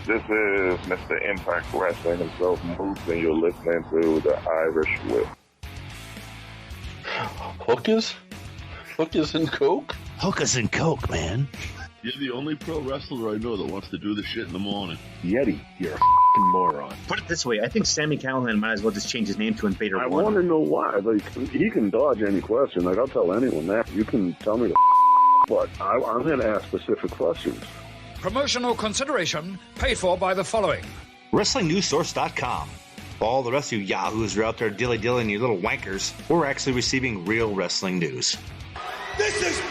This is Mr. Impact Wrestling himself, Moose, and you're listening to the Irish Whip. Hookers? Hookers and Coke? Hookers and Coke, man. You're the only pro wrestler I know that wants to do this shit in the morning. Yeti, you're a f***ing moron. Put it this way, I think Sami Callihan might as well just change his name to Invader 1. I want to know why. Like, he can dodge any question. Like, I'll tell anyone that. You can tell me but I'm going to ask specific questions. Promotional consideration paid for by the following. WrestlingNewsSource.com. All the rest of you yahoos are out there dilly-dillying, you little wankers. We're actually receiving real wrestling news. This is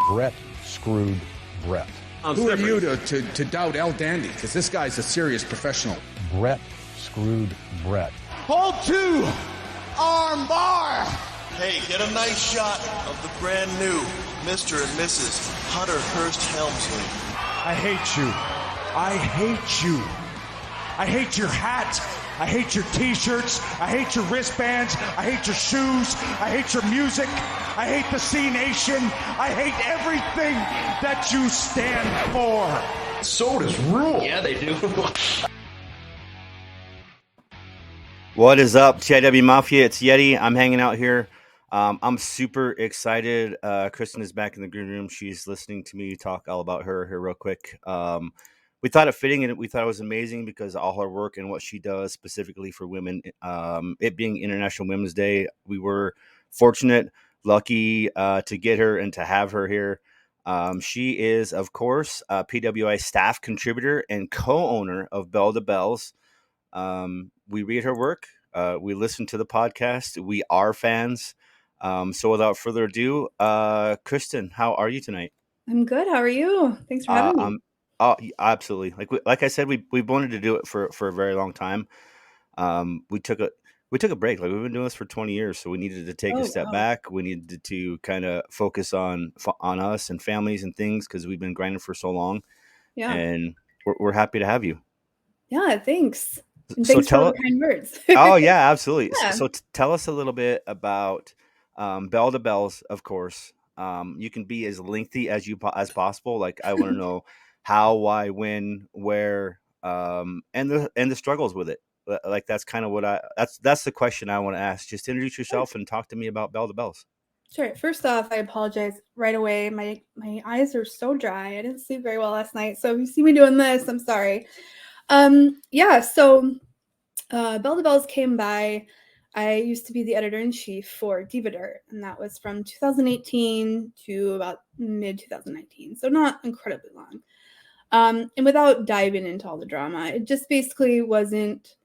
Brett screwed Brett. Who are you to doubt El Dandy? Because this guy's a serious professional. Brett screwed Brett. Hold 2! Arm bar! Hey, get a nice shot of the brand new Mr. and Mrs. Hunter Hearst Helmsley. I hate you. I hate you. I hate your hat. I hate your t-shirts. I hate your wristbands. I hate your shoes. I hate your music. I hate the C Nation. I hate everything that you stand for. Sodas rule. Yeah, they do. What is up, TIW Mafia? It's Yeti. I'm hanging out here. I'm super excited. Kristen is back in the green room. She's listening to me talk all about her here real quick. We thought it fitting and we thought it was amazing because all her work and what she does specifically for women, it being International Women's Day, we were fortunate, lucky to get her and to have her here. She is, of course, a PWI staff contributor and co-owner of BelltoBelles. We read her work. We listen to the podcast. We are fans. So without further ado, Kristen, how are you tonight? I'm good. How are you? Thanks for having me. Oh, absolutely. Like I said, we wanted to do it for a very long time. We took a break. Like we've been doing this for 20 years, so we needed to take a step back. We needed to kind of focus on us and families and things because we've been grinding for so long. Yeah, and we're happy to have you. Yeah, thanks. And thanks for the kind words. Oh yeah, absolutely. Yeah. So tell us a little bit about BelltoBelles, of course. You can be as lengthy as possible. Like I want to know how, why, when, where, and the struggles with it. Like that's kind of what that's the question I want to ask. Just introduce yourself and talk to me about BelltoBelles. Sure. First off, I apologize right away. My eyes are so dry. I didn't sleep very well last night. So if you see me doing this, I'm sorry. So BelltoBelles came by. I used to be the editor-in-chief for Diva Dirt, and that was from 2018 to about mid-2019, so not incredibly long. And without diving into all the drama, it just basically wasn't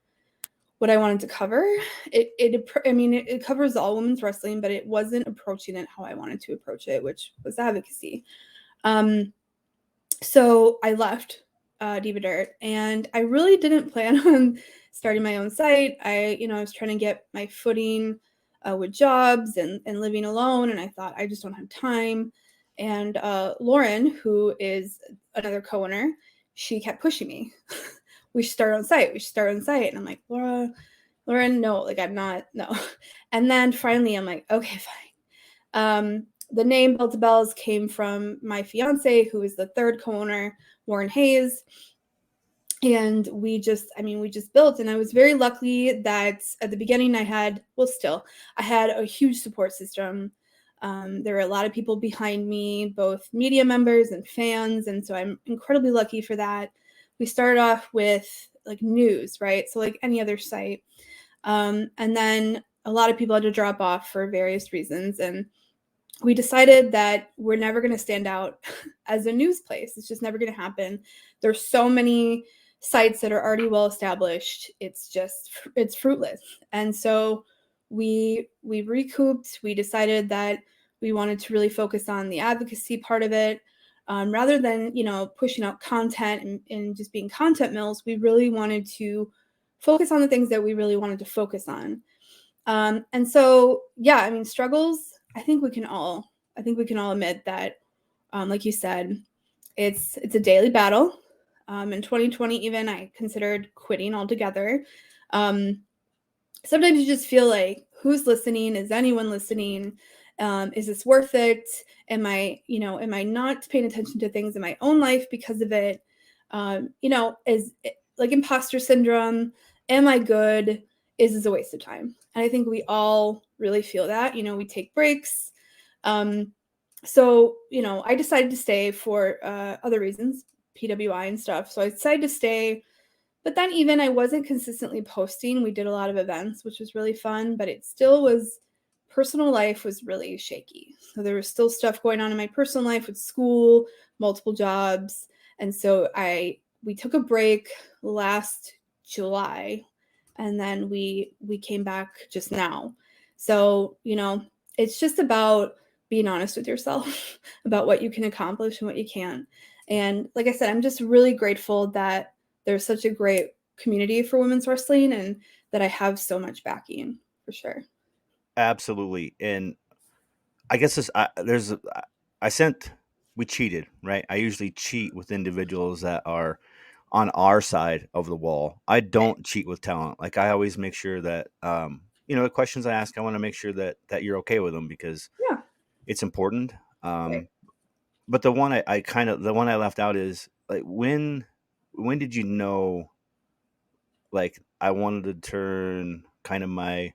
what I wanted to cover. It covers all women's wrestling, but it wasn't approaching it how I wanted to approach it, which was advocacy. So I left Diva Dirt, and I really didn't plan on starting my own site. I was trying to get my footing with jobs and living alone, and I thought I just don't have time. And Lauren, who is another co-owner, she kept pushing me. We should start on site. And I'm like, Lauren, no, like I'm not, no. And then finally I'm like, okay, fine. The name BelltoBelles came from my fiance, who is the third co-owner, Warren Hayes. And we just built, and I was very lucky that at the beginning I had a huge support system. There were a lot of people behind me, both media members and fans. And so I'm incredibly lucky for that. We started off with like news, right? So like any other site. And then a lot of people had to drop off for various reasons. And we decided that we're never going to stand out as a news place. It's just never going to happen. There's so many sites that are already well established. It's fruitless. And so we recouped. We decided that we wanted to really focus on the advocacy part of it. Rather than, pushing out content and just being content mills, we really wanted to focus on the things that we really wanted to focus on. And so, struggles, I think we can all admit that, like you said, it's a daily battle. In 2020, even I considered quitting altogether. Sometimes you just feel like, who's listening? Is anyone listening? Is this worth it? Am I not paying attention to things in my own life because of it? is like imposter syndrome. Am I good? Is a waste of time. And I think we all really feel that, we take breaks. So, I decided to stay for other reasons, PWI and stuff. So I decided to stay, but then even I wasn't consistently posting. We did a lot of events, which was really fun, but it still was, personal life was really shaky. So there was still stuff going on in my personal life with school, multiple jobs. And so we took a break last July, and then we came back just now. So, it's just about being honest with yourself about what you can accomplish and what you can't. And like I said, I'm just really grateful that there's such a great community for women's wrestling and that I have so much backing, for sure. Absolutely. And I guess we cheated, right? I usually cheat with individuals that are on our side of the wall. I don't cheat with talent. Like, I always make sure that, the questions I ask, I want to make sure that you're okay with them, because it's important. Right. But the one the one I left out is, like, when did you know, like, I wanted to turn kind of my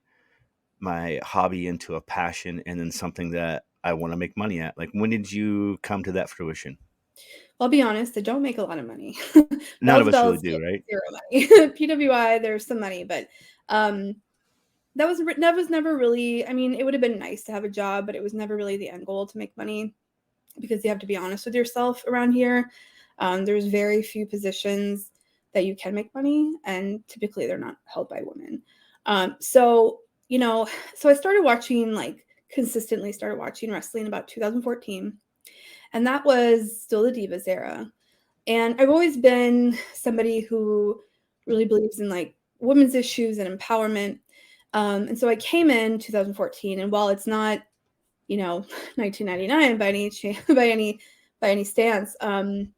hobby into a passion and then something that I want to make money at? Like, when did you come to that fruition? I'll be honest, I don't make a lot of money. None of us really BelltoBelles do, right? Zero money. PWI, there's some money, but that was never really, I mean, it would have been nice to have a job, but it was never really the end goal to make money, because you have to be honest with yourself around here. There's very few positions that you can make money, and typically they're not held by women. So I consistently started watching wrestling about 2014. And that was still the Divas era. And I've always been somebody who really believes in like women's issues and empowerment. And so I came in 2014, and while it's not, 1999 by any stance, I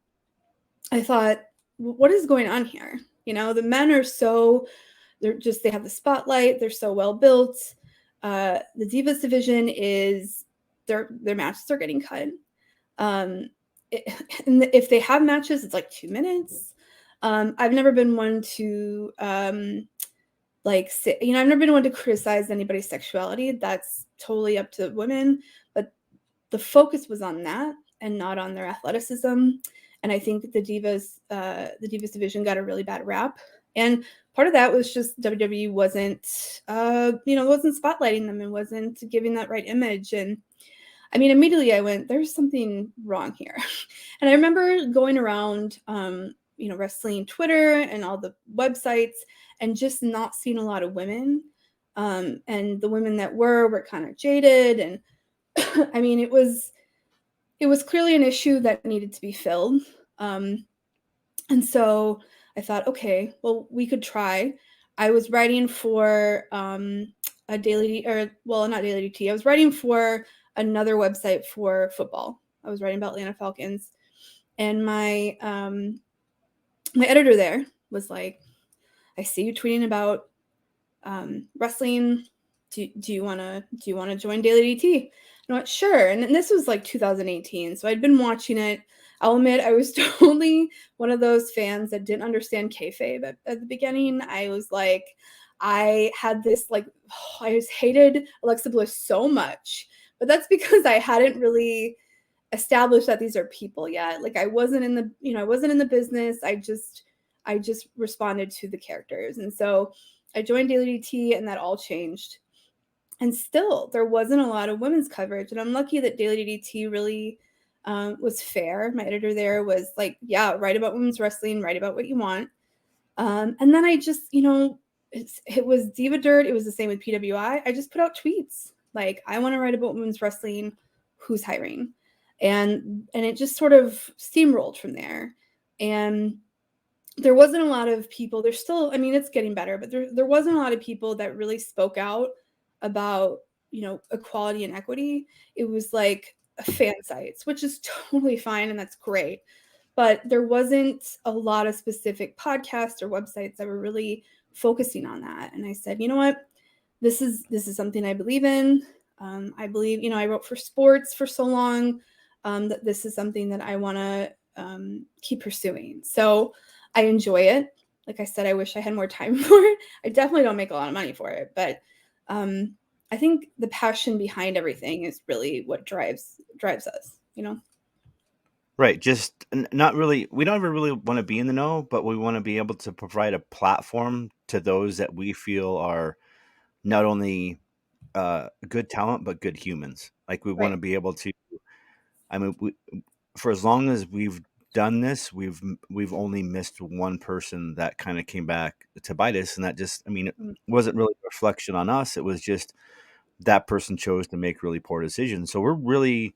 thought, what is going on here? The men are they have the spotlight. They're so well built. The Divas division their matches are getting cut. And if they have matches, it's like 2 minutes. I've never been one to I've never been one to criticize anybody's sexuality. That's totally up to women, but the focus was on that and not on their athleticism. And I think the Divas division got a really bad rap. And part of that was just WWE wasn't spotlighting them and wasn't giving that right image. And I mean, immediately I went, there's something wrong here. And I remember going around, wrestling Twitter and all the websites and just not seeing a lot of women. And the women that were kind of jaded. And I mean, it was clearly an issue that needed to be filled. And so I thought, okay, well, we could try. I was writing for not Daily DT. I was writing for another website for football. I was writing about Atlanta Falcons, and my editor there was like, "I see you tweeting about wrestling. Do you want to join Daily DT?" And I went, "Sure." And this was like 2018, so I'd been watching it. I'll admit I was totally one of those fans that didn't understand kayfabe at the beginning. I was like, I had this I just hated Alexa Bliss so much. But that's because I hadn't really established that these are people yet. Like, I wasn't in the business. I just responded to the characters. And so I joined Daily DT, and that all changed. And still, there wasn't a lot of women's coverage. And I'm lucky that Daily DT really was fair. My editor there was like, yeah, write about women's wrestling, write about what you want. And then I just, it was Diva Dirt. It was the same with PWI. I just put out tweets. Like, I want to write about women's wrestling, who's hiring? And it just sort of steamrolled from there. And there wasn't a lot of people. There's still, I mean, it's getting better, but there wasn't a lot of people that really spoke out about, equality and equity. It was like fan sites, which is totally fine, and that's great. But there wasn't a lot of specific podcasts or websites that were really focusing on that. And I said, you know what? This is something I believe in. I believe, I wrote for sports for so long, that this is something that I want to keep pursuing. So I enjoy it. Like I said, I wish I had more time for it. I definitely don't make a lot of money for it, but I think the passion behind everything is really what drives us, Right. Just not really, we don't ever really want to be in the know, but we want to be able to provide a platform to those that we feel are not only good talent, but good humans. Like we want to Right. be able to, I mean, for as long as we've done this, we've only missed one person that kind of came back to bite us. And that just, I mean, it wasn't really a reflection on us. It was just that person chose to make really poor decisions. So we're really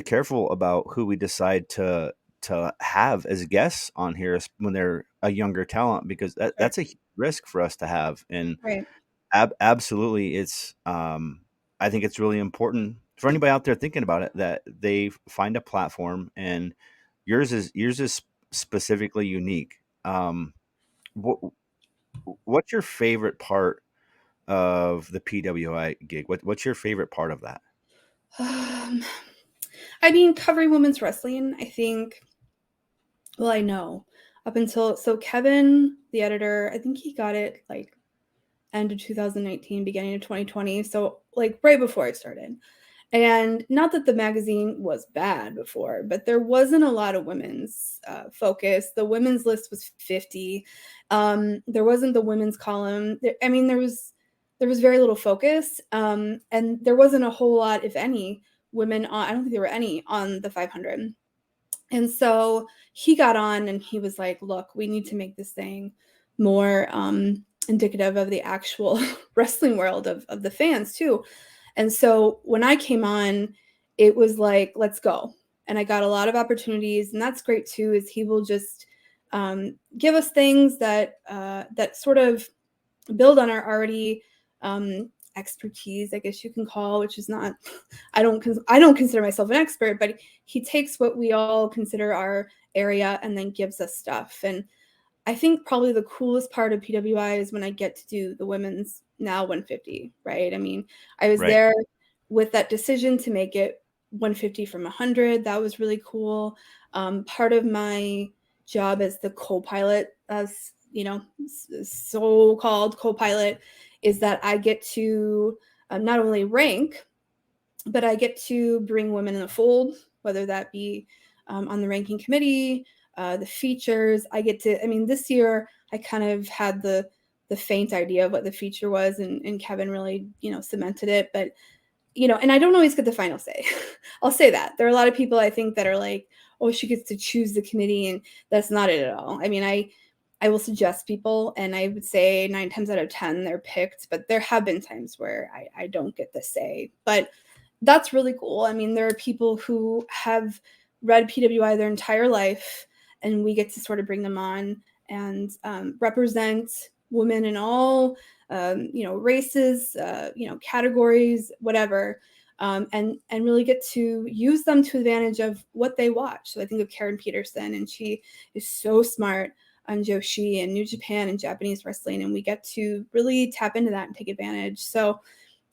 careful about who we decide to have as guests on here when they're a younger talent, because that's a huge risk for us to have. And Right. absolutely, it's I think it's really important for anybody out there thinking about it that they find a platform, and yours is specifically unique. What's your favorite part of the PWI gig? What's your favorite part of that? I mean, covering women's wrestling, I think, well, I know up until, so Kevin, the editor, I think he got it like end of 2019, beginning of 2020. So like right before I started. And not that the magazine was bad before, but there wasn't a lot of women's focus. The women's list was 50. There wasn't the women's column. I mean, there was very little focus. And there wasn't a whole lot, if any, women on, I don't think there were any on the 500. And so he got on and he was like, look, we need to make this thing more indicative of the actual wrestling world of the fans too. And so when I came on, it was like, let's go. And I got a lot of opportunities, and that's great too, is he will just give us things that that sort of build on our already expertise, I guess you can call, which is not, I don't consider myself an expert, but he takes what we all consider our area and then gives us stuff. And I think probably the coolest part of PWI is when I get to do the women's now 150, right? I mean, I was there with that decision to make it 150 from 100. That was really cool. Part of my job as the co-pilot, as so-called co-pilot, is that I get to not only rank, but I get to bring women in the fold, whether that be on the ranking committee, the features. I get to, I mean, this year I kind of had the faint idea of what the feature was, and Kevin really, cemented it. But, and I don't always get the final say. I'll say that. There are a lot of people I think that are like, oh, she gets to choose the committee, and that's not it at all. I mean, I will suggest people, and I would say 9 times out of 10 they're picked, but there have been times where I don't get the say. But that's really cool. I mean, there are people who have read PWI their entire life, and we get to sort of bring them on and represent women in all, races, categories, whatever, and really get to use them to advantage of what they watch. So I think of Karen Peterson, and she is so smart on Joshi and New Japan and Japanese wrestling, and we get to really tap into that and take advantage. So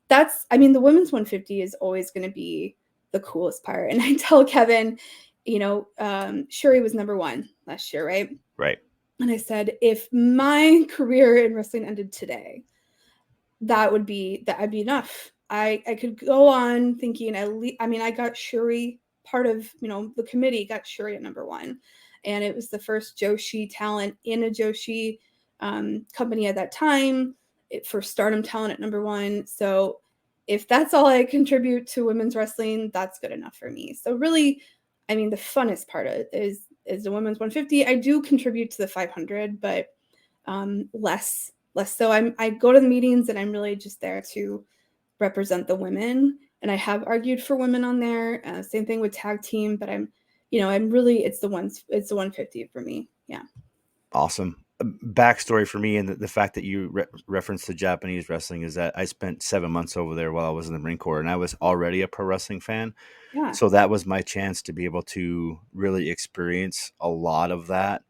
that's, I mean, the women's 150 is always going to be the coolest part. And I tell Kevin, Shuri was number 1 last year, right? Right. And I said, if my career in wrestling ended today, that'd be enough. I could go on thinking, I got Shuri, part of, the committee got Shuri at number 1. And it was the first Joshi talent in a Joshi company at that time, for Stardom talent at number 1. So if that's all I contribute to women's wrestling, that's good enough for me. So really, I mean, the funnest part of it is the women's 150. I do contribute to the 500, but less so. I go to the meetings, and I'm really just there to represent the women. And I have argued for women on there. Same thing with tag team, but I'm really, it's the 150 for me. Yeah. Awesome. Backstory for me, and the fact that you referenced the Japanese wrestling, is that I spent 7 months over there while I was in the Marine Corps, and I was already a pro wrestling fan. Yeah. So that was my chance to be able to really experience a lot of that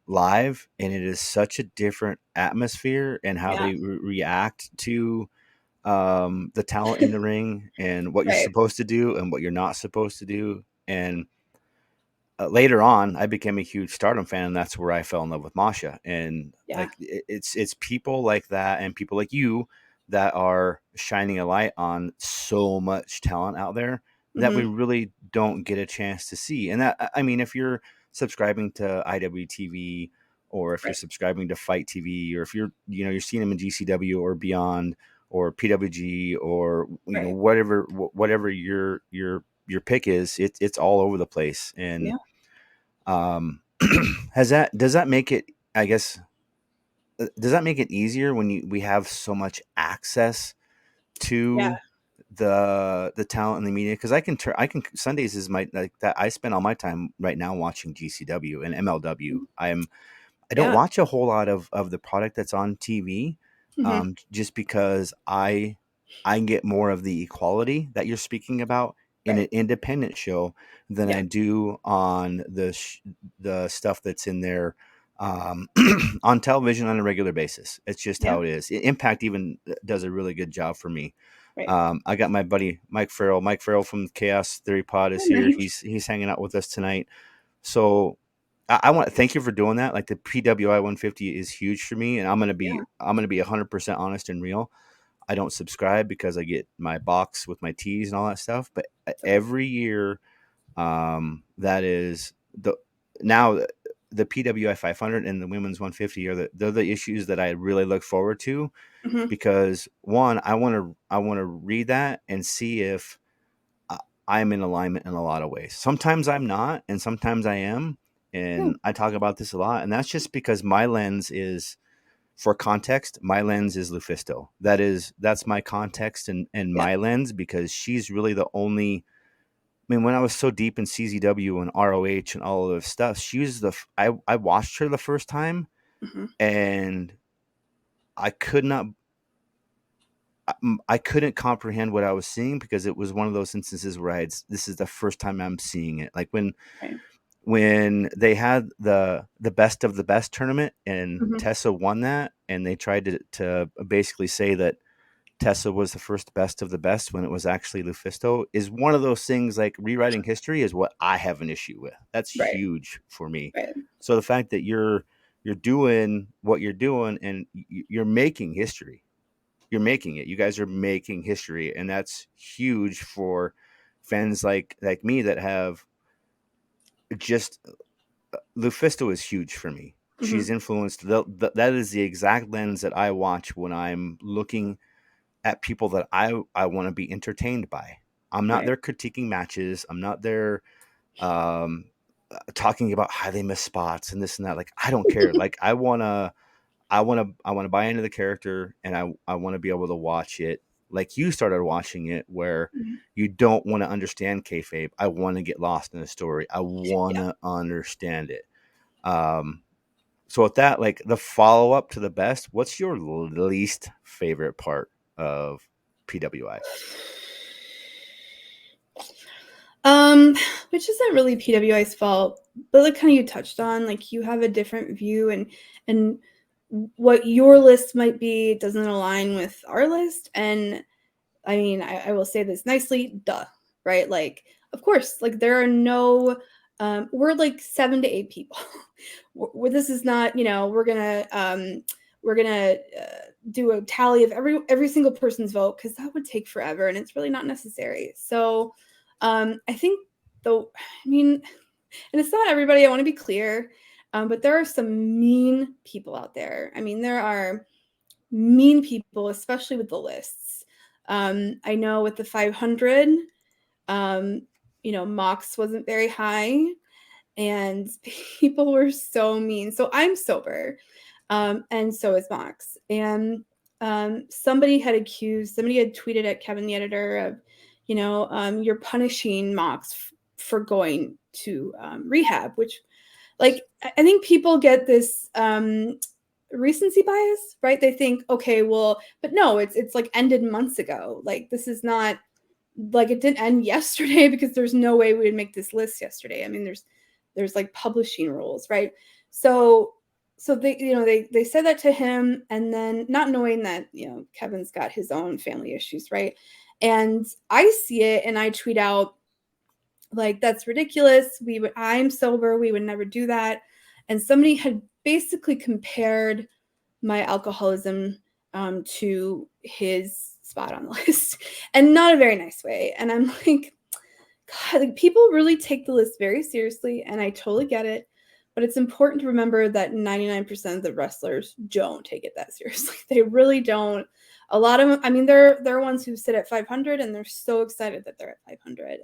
live. And it is such a different atmosphere, and how they react to the talent in the ring, and what you're supposed to do and what you're not supposed to do. And later on, I became a huge Stardom fan, and that's where I fell in love with Masha. And Yeah. like it's people like that and people like you that are shining a light on so much talent out there that we really don't get a chance to see. And that, I mean, if you're subscribing to IWTV, or if you're subscribing to Fight TV, or if you're seeing them in GCW or Beyond or PWG, or whatever your pick is, it's all over the place. And does that make it, I guess, does that make it easier when we have so much access to the talent and the media? Because I can Sundays is my, like, that I spend all my time right now watching GCW and MLW. I don't watch a whole lot of the product that's on TV, just because I get more of the equality that you're speaking about in an independent show than I do on the stuff that's in there on television on a regular basis. It's just how it is. Impact even does a really good job for me. I got my buddy Mike Farrell from Chaos Theory Pod is here. Nice. He's hanging out with us tonight. So I want to thank you for doing that. Like, the PWI 150 is huge for me, and I'm gonna be 100% honest and real. I don't subscribe because I get my box with my teas and all that stuff. But every year, that is the PWI 500 and the women's 150 they're the issues that I really look forward to, because one, I want to read that and see if I'm in alignment in a lot of ways. Sometimes I'm not, and sometimes I am. And I talk about this a lot, and that's just because my lens is, for context, my lens is Lufisto. That's my context and my lens, because she's really the only. I mean, when I was so deep in CZW and ROH and all of this stuff, she was I watched her the first time, and I couldn't comprehend what I was seeing, because it was one of those instances where this is the first time I'm seeing it. Like when they had the best of the best tournament and Tessa won that, and they tried to basically say that Tessa was the first best of the best when it was actually Lufisto, is one of those things. Like, rewriting history is what I have an issue with. That's huge for me. So the fact that you're doing what you're doing, and you're making history, you guys are making history, and that's huge for fans like me that have just, Lufisto is huge for me. She's influenced. That is the exact lens that I watch when I'm looking at people that I want to be entertained by. I'm not there critiquing matches. I'm not there talking about how they miss spots and this and that. Like, I don't care. Like, I want to buy into the character, and I want to be able to watch it like you started watching it, where you don't want to understand kayfabe. I want to get lost in the story. I want to understand it. So with that, like, the follow up to the best, what's your least favorite part of PWI? Which isn't really PWI's fault, but like kind of you touched on, like, you have a different view, and what your list might be doesn't align with our list. And I mean, I will say this nicely, right? Like, of course, like, there are no, we're like 7 to 8 people. Where this is not, we're gonna do a tally of every single person's vote, because that would take forever, and it's really not necessary. So I think, though, I mean, and it's not everybody, I want to be clear, but there are some mean people out there. I mean, there are mean people, especially with the lists. I know with the 500, Mox wasn't very high, and people were so mean. So I'm sober, and so is Mox. And somebody had tweeted at Kevin, the editor, of, you're punishing Mox for going to rehab, which, like, I think people get this recency bias, right? They think, okay, well, but no, it's like ended months ago. Like, this is not, like, it didn't end yesterday, because there's no way we would make this list yesterday. I mean, there's like publishing rules, right? So they said that to him, and then not knowing that, Kevin's got his own family issues, right? And I see it, and I tweet out, Like, that's ridiculous. I'm sober. We would never do that. And somebody had basically compared my alcoholism to his spot on the list, and not a very nice way. And I'm like, God, like, people really take the list very seriously, and I totally get it. But it's important to remember that 99% of the wrestlers don't take it that seriously. They really don't. A lot of them, I mean, there are ones who sit at 500 and they're so excited that they're at 500.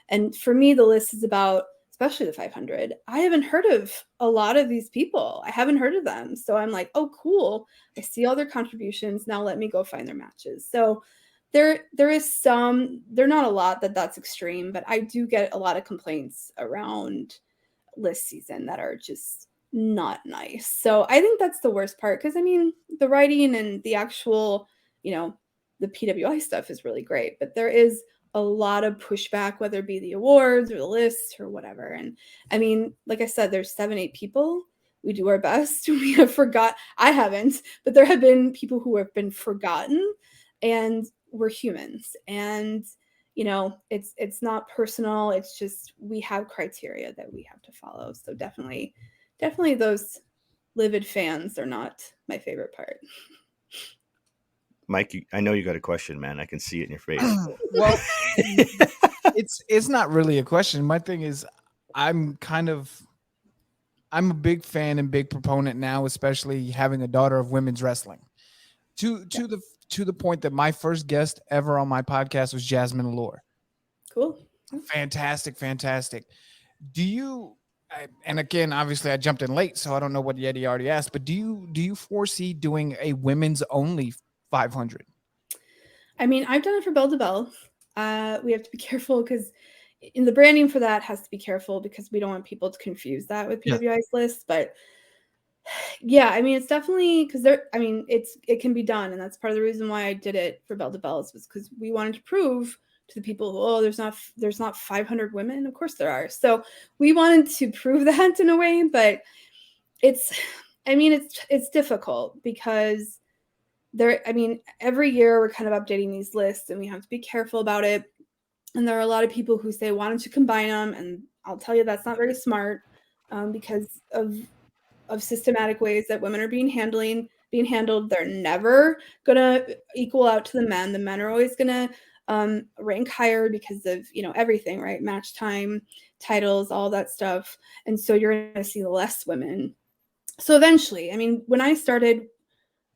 And for me, the list is about, especially the 500. I haven't heard of a lot of these people. I haven't heard of them. So I'm like, oh, cool. I see all their contributions. Now let me go find their matches. So there is some, they're not a lot that's extreme, but I do get a lot of complaints around list season that are just not nice. So I think that's the worst part, because I mean, the writing and the actual, the PWI stuff is really great, but there is a lot of pushback, whether it be the awards or the lists or whatever. And I mean, like I said, there's 7-8 people. We do our best. We have I haven't, but there have been people who have been forgotten, and we're humans. And it's not personal. It's just, we have criteria that we have to follow. So definitely those livid fans are not my favorite part. Mike, I know you got a question, man. I can see it in your face. Well, it's not really a question. My thing is, I'm a big fan and big proponent now, especially having a daughter of women's wrestling. To the point that my first guest ever on my podcast was Jasmine Allure. Cool. Fantastic. Do you, and again, obviously I jumped in late, so I don't know what Yeti already asked, but do you foresee doing a women's only 500? I mean, I've done it for BelltoBelles. We have to be careful, because in the branding for that has to be careful, because we don't want people to confuse that with PWI's list. But yeah, I mean, it's definitely, because it can be done. And that's part of the reason why I did it for BelltoBelles, was because we wanted to prove to the people, there's not 500 women. Of course there are. So we wanted to prove that in a way, but it's difficult, because every year we're kind of updating these lists, and we have to be careful about it. And there are a lot of people who say, why don't you combine them? And I'll tell you, that's not very smart, because of systematic ways that women are being handled. They're never going to equal out to the men. The men are always going to rank higher because of, everything, right? Match time, titles, all that stuff. And so you're going to see less women. So eventually, I mean, when I started,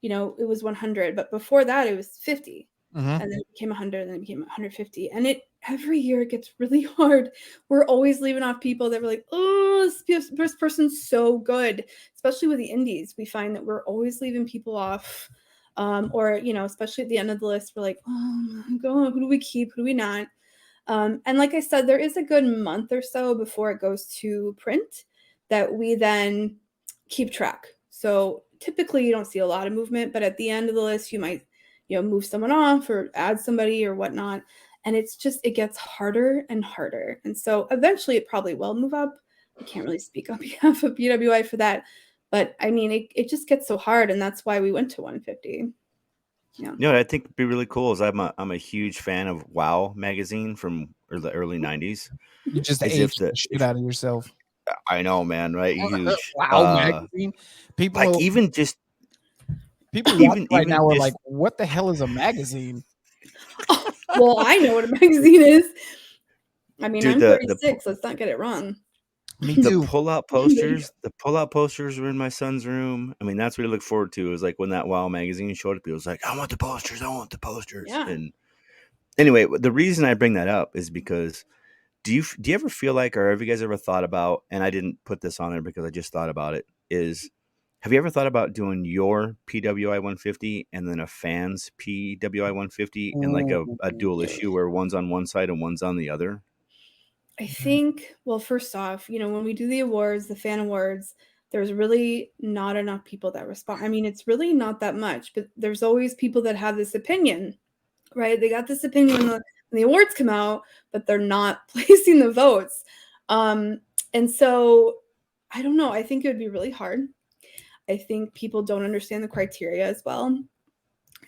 it was 100, but before that it was 50. And then it became 100, and then it became 150. And every year it gets really hard. We're always leaving off people that were like, oh, this person's so good. Especially with the indies, we find that we're always leaving people off. Or, especially at the end of the list, we're like, oh my God, who do we keep? Who do we not? And like I said, there is a good month or so before it goes to print that we then keep track. So typically you don't see a lot of movement, but at the end of the list, you might, move someone off or add somebody or whatnot. And it gets harder and harder. And so eventually it probably will move up. I can't really speak on behalf of PWI for that, but I mean, it just gets so hard. And that's why we went to 150. Yeah. What I think would be really cool is I'm a huge fan of WOW magazine from the early 90s. You just aged the shit out of yourself. I know, man, right? Huge. WOW magazine. People like even right now are like, what the hell is a magazine? Well, I know what a magazine is. I mean, dude, I'm 36. Let's not get it wrong. Me too. The pull-out posters were in my son's room. I mean, that's what I look forward to. Is like when that WOW magazine showed up, he was like, I want the posters. Yeah. And anyway, the reason I bring that up is because do you ever feel like, or have you guys ever thought about, and I didn't put this on there because I just thought about it, have you ever thought about doing your PWI 150 and then a fan's PWI 150 and like a dual issue where one's on one side and one's on the other? I think, well, first off, when we do the awards, the fan awards, there's really not enough people that respond. I mean, it's really not that much, but there's always people that have this opinion, right? They got this opinion when the awards come out, but they're not placing the votes. And so I don't know. I think it would be really hard. I think people don't understand the criteria as well.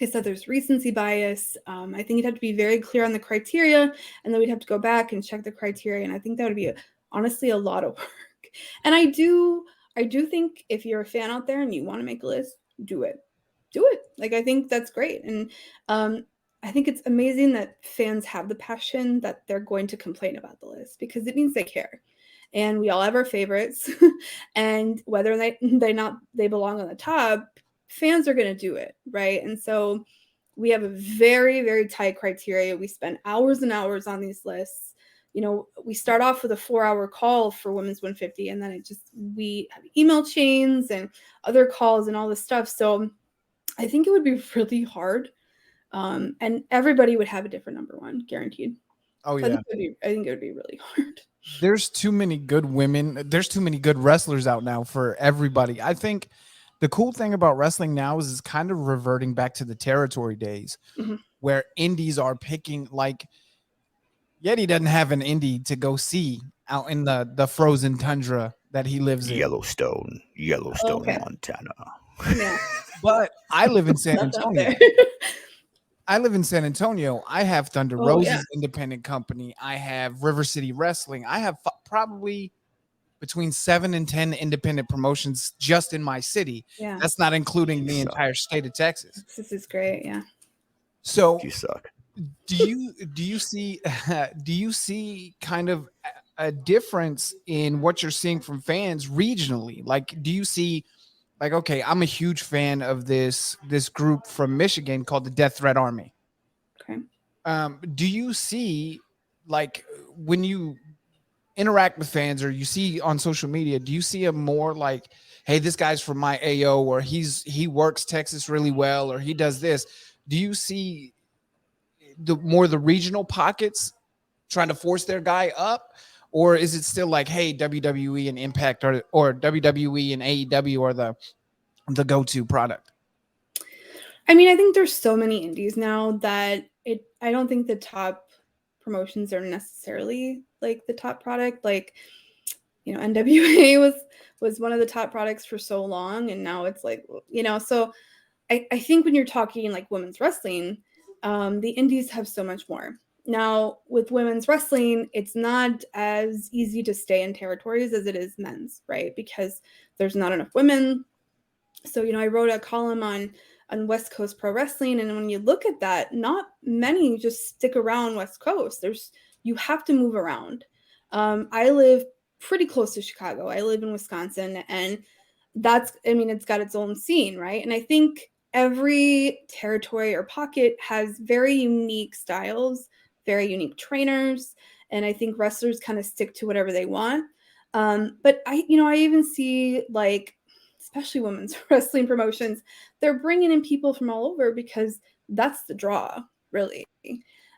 I said, there's recency bias. I think you'd have to be very clear on the criteria, and then we'd have to go back and check the criteria. And I think that would be honestly a lot of work. And I do think if you're a fan out there and you want to make a list, do it. Like, I think that's great. And I think it's amazing that fans have the passion that they're going to complain about the list, because it means they care. And we all have our favorites, and whether they belong on the top, fans are going to do it, right? And so we have a very, very tight criteria. We spend hours and hours on these lists. We start off with a 4-hour call for women's 150, and then we have email chains and other calls and all this stuff. So I think it would be really hard, and everybody would have a different number one, guaranteed. Oh yeah, I think it would be really hard. There's too many good women. There's too many good wrestlers out now for everybody. I think the cool thing about wrestling now is it's kind of reverting back to the territory days, where indies are picking, like, Yeti doesn't have an indie to go see out in the frozen tundra that he lives in. Yellowstone, Montana. Yeah. But I live in San Antonio. I have Thunder Rosa's independent company. I have River City Wrestling. I have probably between 7 and 10 independent promotions just in my city. Yeah. That's not including the entire state of Texas. This is great. Yeah. So you suck. Do you see kind of a difference in what you're seeing from fans regionally? Like, do you see, like, okay, I'm a huge fan of this group from Michigan called the Death Threat Army. Okay. Do you see, like, when you interact with fans or you see on social media, do you see a more like, hey, this guy's from my AO, or he works Texas really well, or he does this? Do you see the regional pockets trying to force their guy up, or is it still like, hey, WWE and Impact or WWE and AEW are the go-to product? I mean, I think there's so many indies now that I don't think the top promotions are necessarily like the top product. Like, NWA was one of the top products for so long, and now it's like, so I think when you're talking like women's wrestling, the indies have so much more. Now, with women's wrestling, it's not as easy to stay in territories as it is men's, right? Because there's not enough women. So, I wrote a column on West Coast Pro Wrestling, and when you look at that, not many just stick around West Coast. You have to move around. I live pretty close to Chicago. I live in Wisconsin, and it's got its own scene, right? And I think every territory or pocket has very unique styles, very unique trainers, and I think wrestlers kind of stick to whatever they want. But I even see, like, especially women's wrestling promotions, they're bringing in people from all over because that's the draw, really.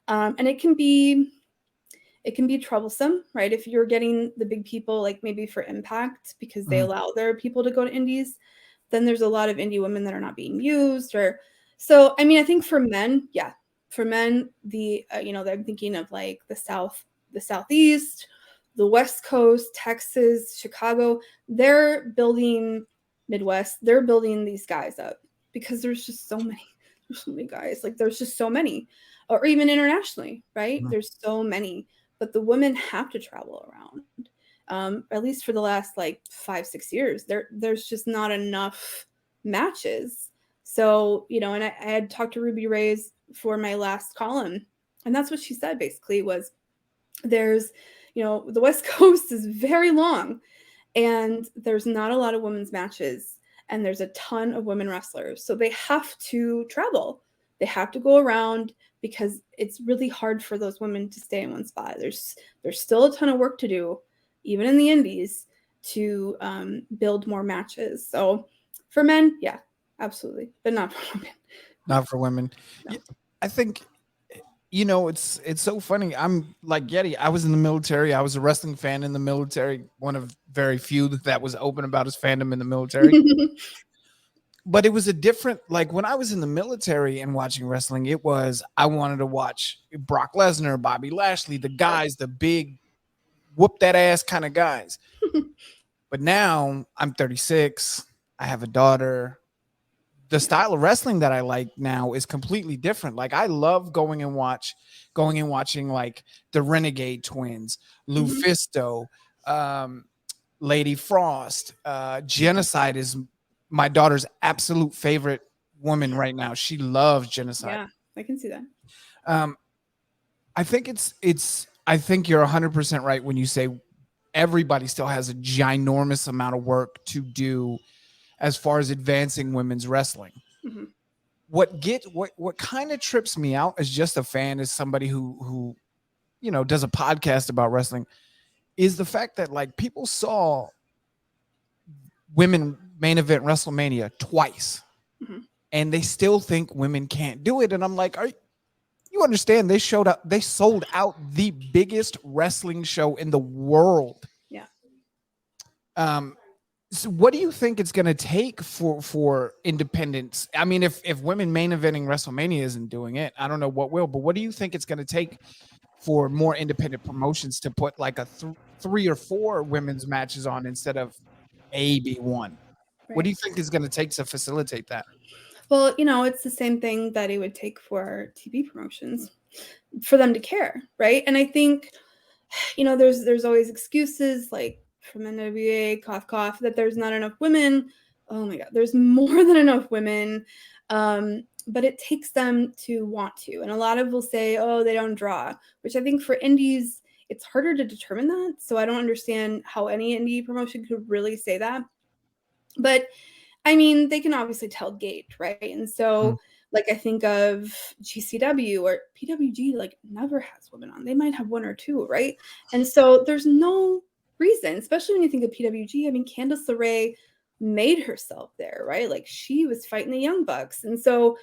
And it can be troublesome, right? If you're getting the big people, like maybe for Impact, because they allow their people to go to indies, then there's a lot of indie women that are not being used. So I think for men, I'm thinking of like the Southeast, the West Coast, Texas, Chicago. They're building Midwest. They're building these guys up because there's just so many guys. Like, there's just so many, or even internationally, right? There's so many, but the women have to travel around. At least for the last like 5-6 years, there's just not enough matches. So, and I had talked to Ruby Reyes for my last column, and that's what she said basically was there's, the West Coast is very long, and there's not a lot of women's matches, and there's a ton of women wrestlers. So they have to travel. They have to go around because it's really hard for those women to stay in one spot. There's still a ton of work to do, even in the indies, to build more matches. So for men, yeah, absolutely, but not for women. Not for women. No. I think, it's so funny. I'm like Yeti. I was in the military. I was a wrestling fan in the military. One of very few that was open about his fandom in the military. But it was a different, like when I was in the military and watching wrestling, I wanted to watch Brock Lesnar, Bobby Lashley, the guys, the big whoop that ass kind of guys. But now I'm 36. I have a daughter. the style of wrestling that I like now is completely different. Like I love going and watching like the Renegade Twins, Lufisto, Lady Frost. Genocide is my daughter's absolute favorite woman right now. She loves Genocide. Yeah, I can see that. I think I think you're 100% right when you say everybody still has a ginormous amount of work to do as far as advancing women's wrestling. Mm-hmm. What kind of trips me out as just a fan, as somebody who does a podcast about wrestling, is the fact that like people saw women main event WrestleMania twice, and they still think women can't do it. And I'm like, you understand? They sold out the biggest wrestling show in the world. Yeah. So what do you think it's going to take for independence? I mean, if women main eventing WrestleMania isn't doing it, I don't know what will. But what do you think it's going to take for more independent promotions to put like a 3 or 4 women's matches on instead of maybe one? Right. What do you think is going to take to facilitate that? Well, it's the same thing that it would take for TV promotions for them to care, right? And I think, there's always excuses like from NWA, cough, cough, that there's not enough women. Oh my God, there's more than enough women. But it takes them to want to. And a lot of will say, oh, they don't draw, which I think for indies, it's harder to determine that. So I don't understand how any indie promotion could really say that. But I mean, they can obviously tell gate, right? And so like I think of GCW or PWG, like never has women on. They might have 1 or 2, right? And so there's no reason, especially when you think of PWG. I mean, Candice LeRae made herself there, right? Like she was fighting the Young Bucks. And so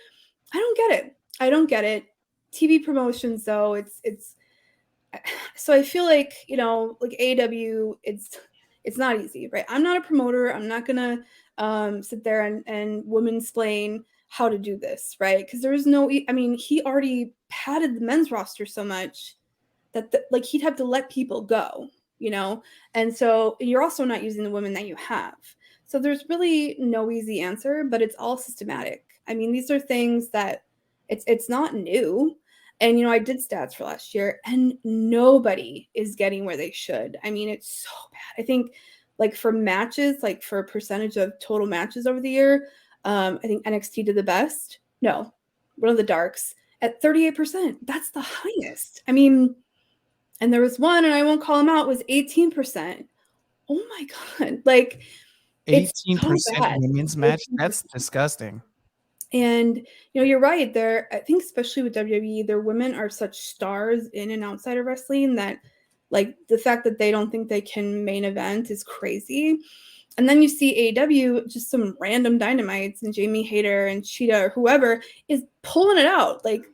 I don't get it. TV promotions though, it's so I feel like, like AEW, it's not easy, right? I'm not a promoter. I'm not gonna sit there and womansplain how to do this, right? Because there is no, I mean, he already padded the men's roster so much that like he'd have to let people go, and so you're also not using the women that you have. So there's really no easy answer, but it's all systematic. I mean, these are things that it's not new. And, I did stats for last year and nobody is getting where they should. I mean, it's so bad. I think like for matches, like for a percentage of total matches over the year, I think NXT did the best. No, one of the darks at 38%. That's the highest. I mean, and there was one, and I won't call him out, was 18%. Oh my God. Like 18% women's match. That's disgusting. And, you're right there. I think especially with WWE, their women are such stars in and outside of wrestling that like the fact that they don't think they can main event is crazy. And then you see AEW, just some random dynamites, and Jamie Hayter and Cheetah or whoever is pulling it out, like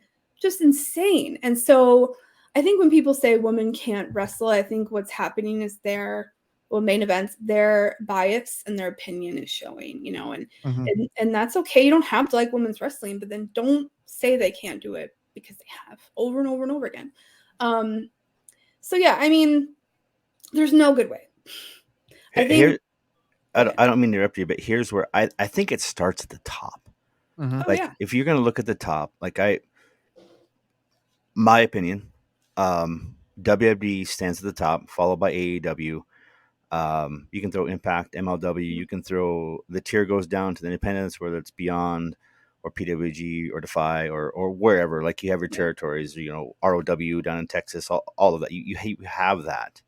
just insane. And so I think when people say women can't wrestle, I think what's happening is main events, their bias and their opinion is showing, and that's okay. You don't have to like women's wrestling, but then don't say they can't do it because they have over and over and over again. So yeah, I mean, there's no good way. I don't mean to interrupt you, but here's where I think it starts at the top. If you're going to look at the top, my opinion, WWE stands at the top, followed by AEW. You can throw Impact, MLW. You can throw the tier goes down to the independents, whether it's Beyond or PWG or Defy or wherever. Like you have your territories, ROW down in Texas, all of that. You have that.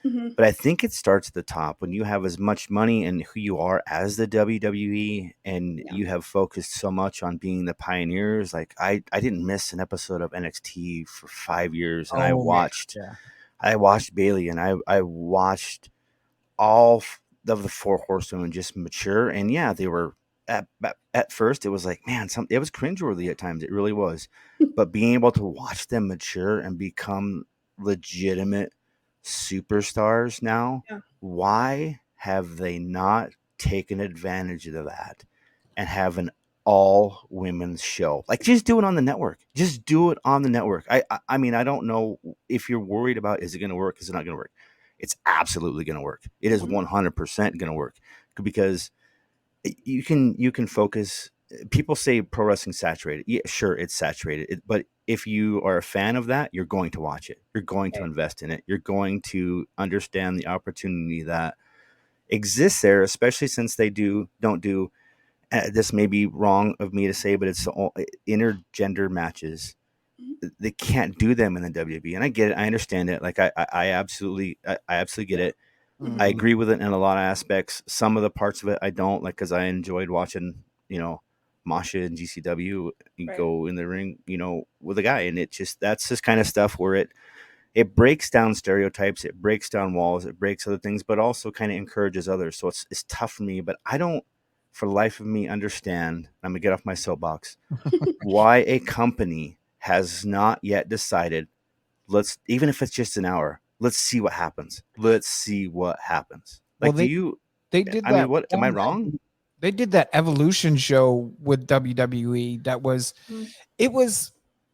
But I think it starts at the top when you have as much money and who you are as the WWE, and you have focused so much on being the pioneers. Like I didn't miss an episode of NXT for 5 years, and I watched Bayley, and I watched all of the 4 horsewomen just mature. And yeah, they were at first it was like, man, it was cringeworthy at times. It really was. But being able to watch them mature and become legitimate superstars now, why have they not taken advantage of that and have an all women's show? Like just do it on the network. Just do it on the network. I mean, I don't know if you're worried about, is it going to work? Is it not going to work? It's absolutely going to work. It is 100% going to work because you can focus people say pro wrestling saturated. Yeah, sure, it's saturated. But if you are a fan of that, you're going to watch it. You're going to invest in it. You're going to understand the opportunity that exists there, especially since they don't do. This may be wrong of me to say, but it's all intergender matches. They can't do them in the WWE, and I get it. I understand it. Like I absolutely get it. Mm-hmm. I agree with it in a lot of aspects. Some of the parts of it I don't like, because I enjoyed watching, Masha and GCW go in the ring, with a guy, and that's just kind of stuff where it breaks down stereotypes, it breaks down walls, it breaks other things, but also kind of encourages others. So it's tough for me, but I don't, for the life of me, understand. I'm gonna get off my soapbox. Why a company has not yet decided, even if it's just an hour, let's see what happens. Let's see what happens. Like, well, they did that. I mean, what am I wrong? They did that Evolution show with WWE. That was,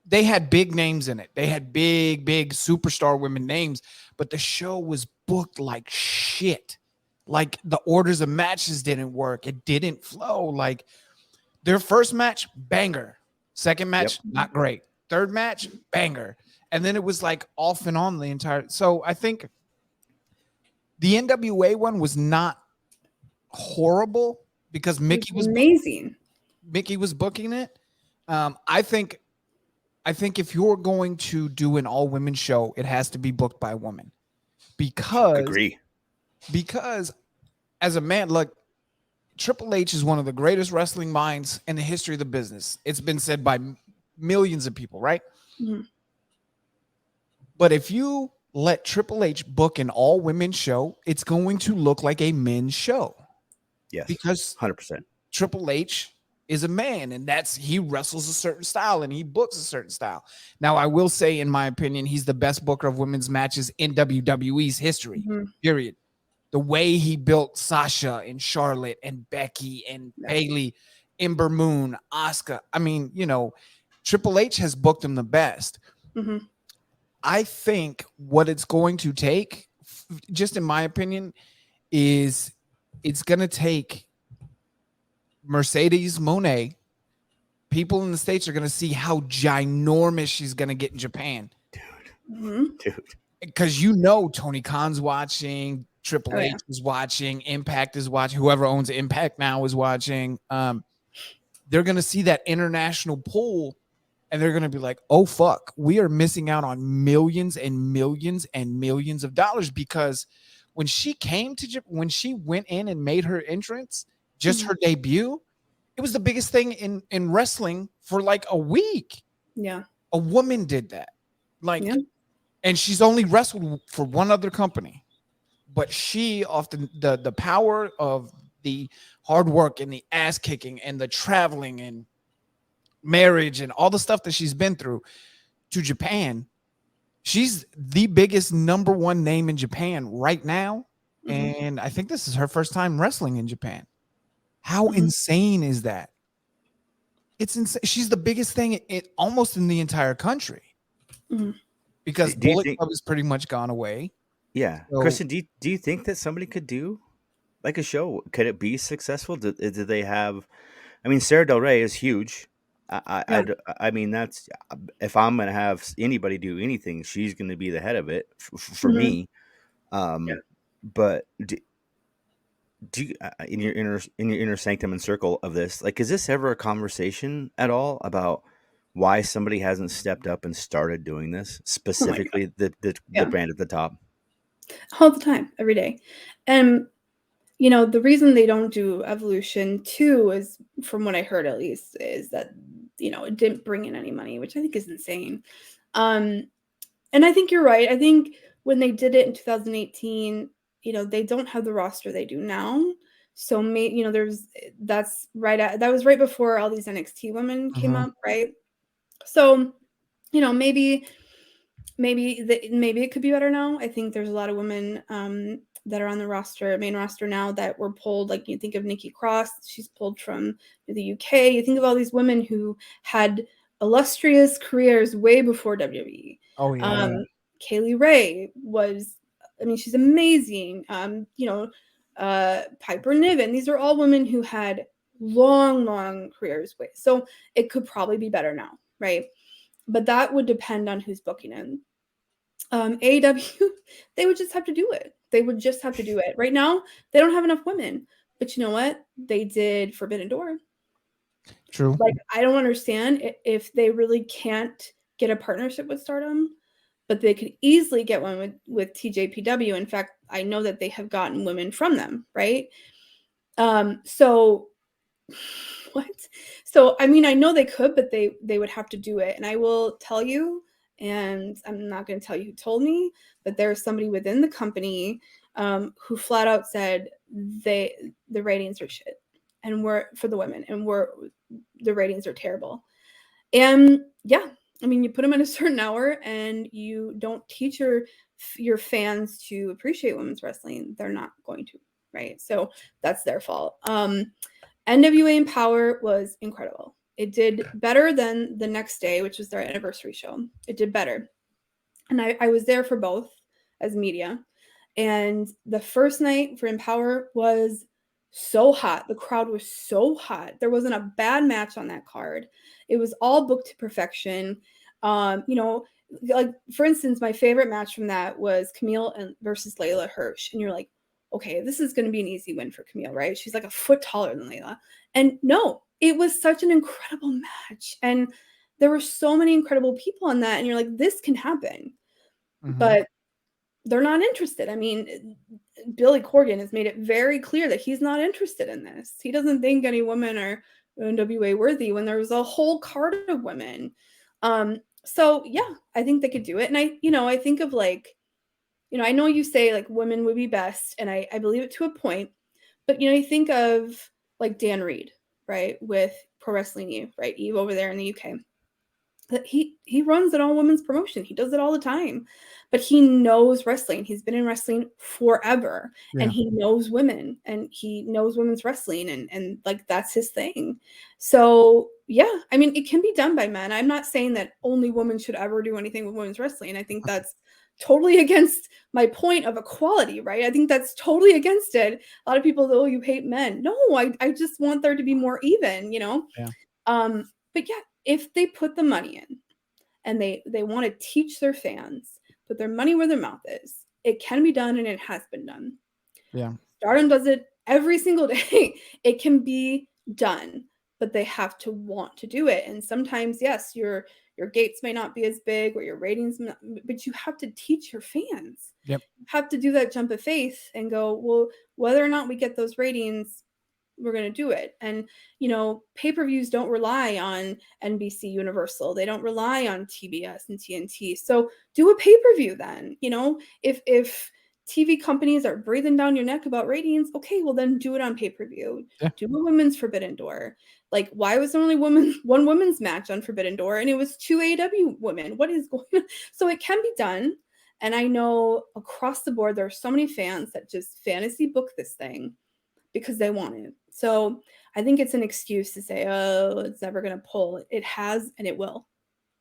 they had big names in it. They had big superstar women names, but the show was booked like shit. Like the orders of matches didn't work. It didn't flow. Like their first match, banger. Second match, not great. Third match, banger. And then it was like off and on the entire. So I think the NWA one was not horrible because Mickey was amazing. Mickey was booking it. I think if you're going to do an all women show, it has to be booked by a woman. Because as a man, look, Triple H is one of the greatest wrestling minds in the history of the business. It's been said by millions of people, right? Mm-hmm. But if you let Triple H book an all women show, it's going to look like a men's show. Yes, because 100%. Triple H is a man, and he wrestles a certain style and he books a certain style. Now, I will say, in my opinion, he's the best booker of women's matches in WWE's history. Mm-hmm. Period. The way he built Sasha and Charlotte and Becky and Bayley, Ember Moon, Asuka. I mean, Triple H has booked him the best. Mm-hmm. I think what it's going to take, just in my opinion, is it's going to take Mercedes Moné. People in the States are going to see how ginormous she's going to get in Japan. Dude. Because Tony Khan's watching, Triple H is watching, Impact is watching, whoever owns Impact now is watching. They're going to see that international pull, and they're going to be like, oh, fuck, we are missing out on millions and millions and millions of dollars. Because when she when she went in and made her entrance, just her debut, it was the biggest thing in wrestling for like a week. Yeah. A woman did that. And she's only wrestled for one other company. But she, off the power of the hard work and the ass kicking and the traveling and marriage and all the stuff that she's been through to Japan, she's the biggest number one name in Japan right now. Mm-hmm. And I think this is her first time wrestling in Japan. How insane is that? It's insane. She's the biggest thing almost in the entire country. Mm-hmm. Because Bullet Club has pretty much gone away. Yeah. So, Kristen, do you think that somebody could do like a show? Could it be successful? Do they have, I mean, Sarah Del Rey is huge. I mean, that's, if I'm going to have anybody do anything, she's going to be the head of it for me. But do you, in your inner sanctum and circle of this, like, is this ever a conversation at all about why somebody hasn't stepped up and started doing this, specifically the brand at the top? All the time, every day. And the reason they don't do Evolution 2 is, from what I heard at least, is that it didn't bring in any money, which I think is insane. And I think you're right. I think when they did it in 2018, they don't have the roster they do now. So that was right before all these NXT women came up, right? So, maybe it could be better now. I think there's a lot of women that are on the main roster now that were pulled. Like, you think of Nikki Cross, she's pulled from the UK. You think of all these women who had illustrious careers way before WWE. Oh yeah. Kaylee Ray she's amazing. Piper Niven. These are all women who had long careers with. So it could probably be better now, right? But that would depend on who's booking in. AEW, they would just have to do it. They would just have to do it. Right now, they don't have enough women. But you know what? They did Forbidden Door. True. Like, I don't understand if they really can't get a partnership with Stardom, but they could easily get one with TJPW. In fact, I know that they have gotten women from them, right? So what? So, I mean, I know they could, but they would have to do it. And I will tell you, and I'm not going to tell you who told me, but there's somebody within the company who flat out said the ratings are shit, and we're for the women, and the ratings are terrible. And yeah, I mean, you put them at a certain hour, and you don't teach your fans to appreciate women's wrestling, they're not going to, right? So that's their fault. NWA Empower was incredible. It did better than the next day, which was their anniversary show. It did better. And I was there for both as media. And the first night for Empower was so hot. The crowd was so hot. There wasn't a bad match on that card. It was all booked to perfection. You know, like, for instance, my favorite match from that was Camille versus Layla Hirsch. And you're like, okay, this is going to be an easy win for Camille, right? She's like a foot taller than Layla. And no, it was such an incredible match. And there were so many incredible people on that. And you're like, this can happen. Mm-hmm. But they're not interested. I mean, Billy Corgan has made it very clear that he's not interested in this. He doesn't think any women are NWA worthy when there was a whole card of women. So yeah, I think they could do it. And I think of, like, I know you say like women would be best, and I believe it to a point, but you think of like Dan Reed, right? With Pro Wrestling Eve, right? Eve over there in the UK. He runs an all women's promotion. He does it all the time, but he knows wrestling. He's been in wrestling forever, and he knows women, and he knows women's wrestling, and like, that's his thing. So yeah, I mean, it can be done by men. I'm not saying that only women should ever do anything with women's wrestling. I think that's totally against my point of equality, right? I think that's totally against it. A lot of people, oh, you hate men. No, I just want there to be more even, Yeah. But yeah, if they put the money in and they want to teach their fans, put their money where their mouth is, it can be done, and it has been done. Yeah. Stardom does it every single day. It can be done, but they have to want to do it. And sometimes, yes, your gates may not be as big, or your ratings, but you have to teach your fans. Yep. You have to do that jump of faith and go, well, whether or not we get those ratings, we're going to do it. And, pay-per-views don't rely on NBC Universal. They don't rely on TBS and TNT. So do a pay-per-view then. If TV companies are breathing down your neck about ratings, okay, well then do it on pay-per-view. Yeah. Do a women's Forbidden Door. Like, why was there only one women's match on Forbidden Door, and it was 2 AEW women? What is going on? So it can be done. And I know across the board, there are so many fans that just fantasy book this thing because they want it. So I think it's an excuse to say, oh, it's never going to pull. It has, and it will.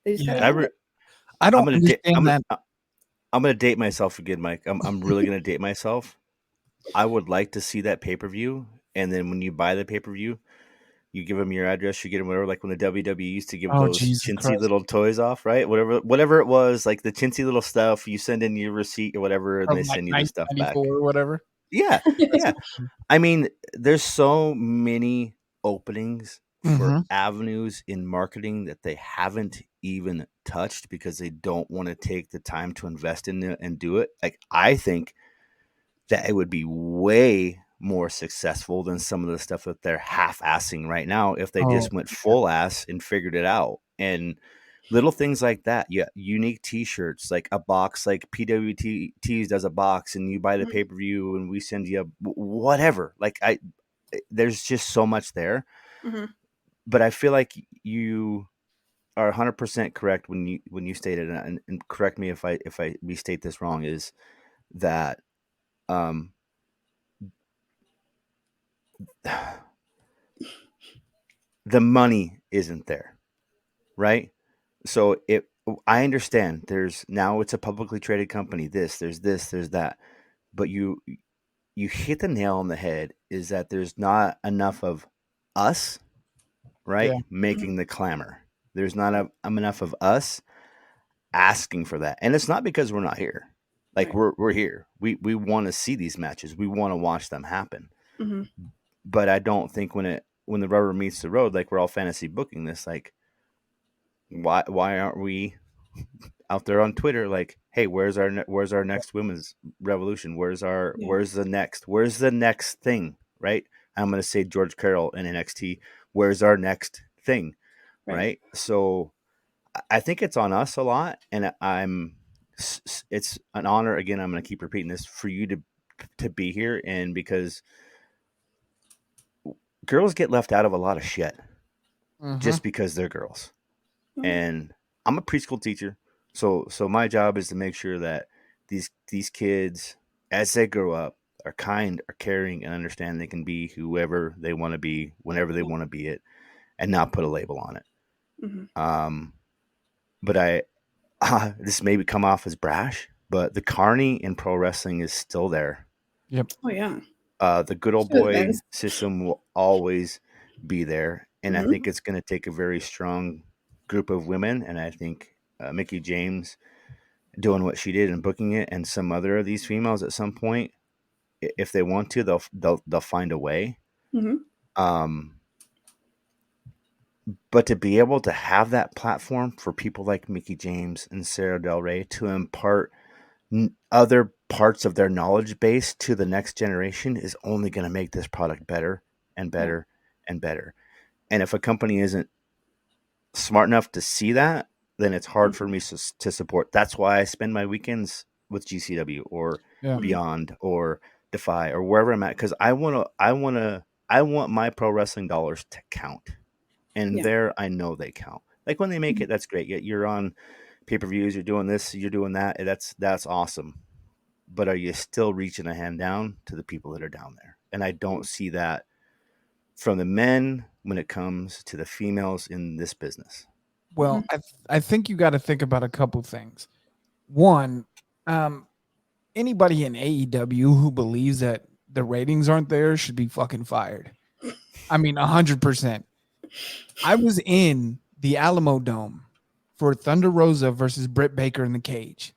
They just I don't understand that. I'm going to date myself again, Mike. I'm really going to date myself. I would like to see that pay-per-view. And then when you buy the pay-per-view, you give them your address, you get them whatever, like when the WWE used to give those chintzy little toys off, right? Whatever it was, like the chintzy little stuff, you send in your receipt or whatever, and they send you the stuff back. Or whatever. Yeah. Yeah. I mean, there's so many openings for avenues in marketing that they haven't even touched because they don't want to take the time to invest in it and do it. Like, I think that it would be way more successful than some of the stuff that they're half-assing right now if they just went full ass and figured it out. And little things like that. Yeah, unique T-shirts, like a box, like PWTs does a box, and you buy the pay-per-view, and we send you whatever. Like, there's just so much there. Mm-hmm. But I feel like you are 100% correct when you stated, and correct me if I restate this wrong, is that the money isn't there, right? So I understand now it's a publicly traded company. There's that, but you hit the nail on the head, is that there's not enough of us, right, Yeah. making the clamor. There's not enough of us asking for that. And it's not because we're not here. Like we're here. We want to see these matches. We want to watch them happen. Mm-hmm. But I don't think when the rubber meets the road, like we're all fantasy booking this, like why aren't we out there on Twitter like, hey, where's our next women's revolution? Where's the next thing, right? I'm going to say George Carroll in NXT. Where's our next thing, right? So I think it's on us a lot, and it's an honor. Again, I'm going to keep repeating this for you to be here, and because girls get left out of a lot of shit just because they're girls. And I'm a preschool teacher, so my job is to make sure that these kids, as they grow up, are kind, are caring, and understand they can be whoever they want to be, whenever they want to be it, and not put a label on it. Mm-hmm. But this may come off as brash, but the carny in pro wrestling is still there. Yep. Oh yeah. The good old boy system will always be there, and I think it's going to take a very strong group of women, and I think Mickie James doing what she did and booking it, and some other of these females at some point, if they want to, they'll find a way. But to be able to have that platform for people like Mickie James and Sarah Del Rey to impart other parts of their knowledge base to the next generation is only going to make this product better and better and better. And if a company isn't smart enough to see that, then it's hard for me to support. That's why I spend my weekends with GCW or Beyond or Defy or wherever I'm at, because I want my pro wrestling dollars to count. And there, I know they count. Like when they make it, that's great. You're on pay-per-views, you're doing this, you're doing that. That's awesome. But are you still reaching a hand down to the people that are down there? And I don't see that from the men when it comes to the females in this business. Well, I think you got to think about a couple things. One, anybody in AEW who believes that the ratings aren't there should be fucking fired. I mean, 100%. I was in the Alamo Dome for Thunder Rosa versus Britt Baker in the cage.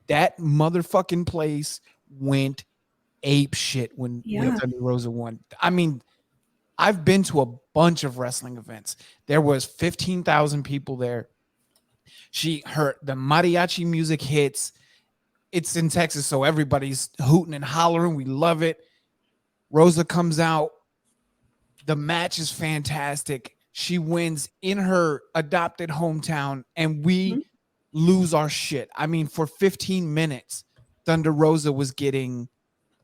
That motherfucking place went ape shit when Thunder Rosa won. I mean, I've been to a bunch of wrestling events. There was 15,000 people there. The mariachi music hits. It's in Texas, so everybody's hooting and hollering. We love it. Rosa comes out. The match is fantastic. She wins in her adopted hometown, and we lose our shit. I mean, for 15 minutes, Thunder Rosa was getting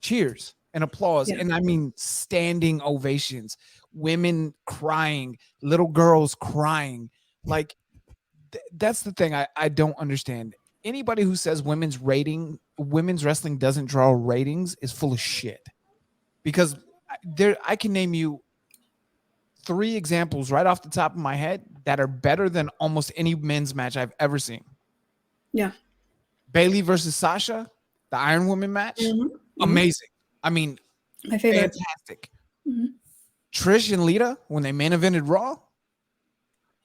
cheers and applause. And I mean, standing ovations, women crying, little girls crying. Like, that's the thing I don't understand. Anybody who says women's wrestling doesn't draw ratings is full of shit. Because I can name you 3 examples right off the top of my head that are better than almost any men's match I've ever seen. Yeah. Bayley versus Sasha, the Iron Woman match. Amazing. I mean, my favorite. Fantastic. Trish and Lita, when they main evented Raw,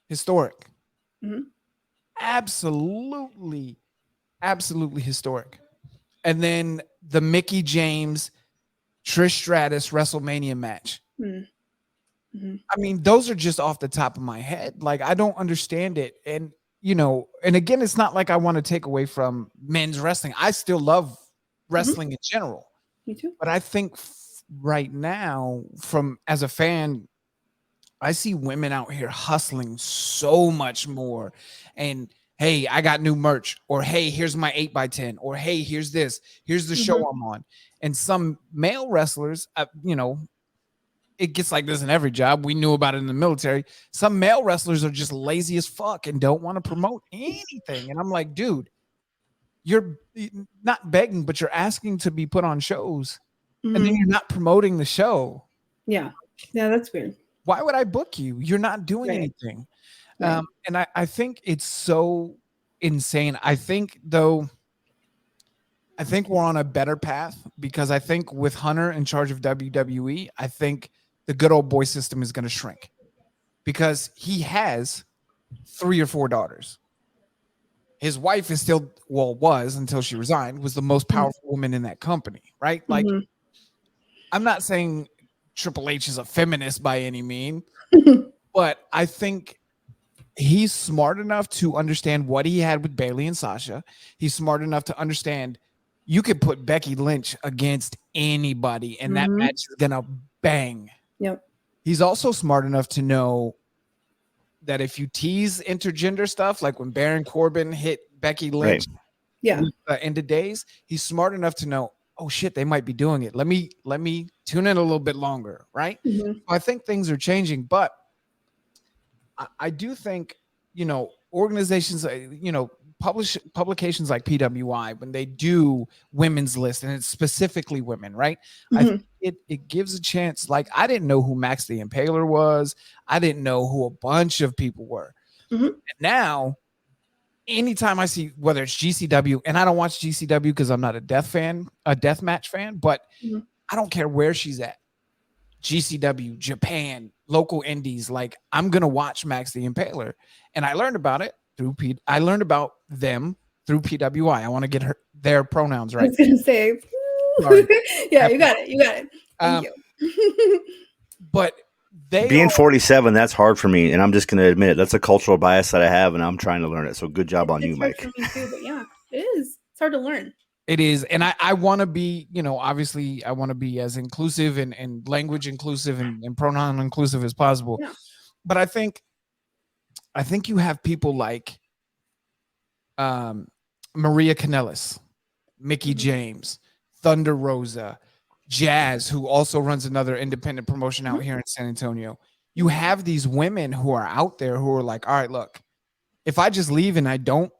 historic. Absolutely historic. And then the Mickie James, Trish Stratus WrestleMania match. I mean, those are just off the top of my head. Like, I don't understand it. And, and again, it's not like I want to take away from men's wrestling. I still love wrestling in general. Me too. But I think right now, as a fan, I see women out here hustling so much more. And, hey, I got new merch. Or, hey, here's my 8x10. Or, hey, here's this. Here's the show I'm on. And some male wrestlers, it gets like this in every job. We knew about it in the military. Some male wrestlers are just lazy as fuck and don't want to promote anything. And I'm like, dude, you're not begging, but you're asking to be put on shows. And then you're not promoting the show. Yeah, that's weird. Why would I book you? You're not doing anything. And I think it's so insane. I think we're on a better path because I think with Hunter in charge of WWE, I think the good old boy system is going to shrink because he has 3 or 4 daughters. His wife is still, was until she resigned, was the most powerful woman in that company, right? Like, I'm not saying Triple H is a feminist by any mean, but I think he's smart enough to understand what he had with Bayley and Sasha. He's smart enough to understand you could put Becky Lynch against anybody and that match is going to bang. Yep. He's also smart enough to know that if you tease intergender stuff, like when Baron Corbin hit Becky Lynch with the end of days, he's smart enough to know, oh shit, they might be doing it. Let me tune in a little bit longer, right? I think things are changing, but I do think, organizations, publications like PWI, when they do women's list, and it's specifically women, right? I think it gives a chance. Like, I didn't know who Max the Impaler was. I didn't know who a bunch of people were. And now, anytime I see, whether it's GCW, and I don't watch GCW because I'm not a deathmatch fan, but I don't care where she's at. GCW, Japan, local indies, like, I'm gonna watch Max the Impaler, and I learned about it through I learned about them through PWI. I want to get their pronouns right. I was gonna say, yeah, you got it. Thank you. But they being 47, that's hard for me, and I'm just gonna admit it. That's a cultural bias that I have, and I'm trying to learn it. So good job on you, Mike. For me too, but yeah, it is. It's hard to learn. It is. And I want to be, obviously I want to be as inclusive and language inclusive and pronoun inclusive as possible. Yeah. But I think you have people like Maria Kanellis, Mickey James, Thunder Rosa, Jazz, who also runs another independent promotion out here in San Antonio. You have these women who are out there who are like, all right, look, if I just leave and I don't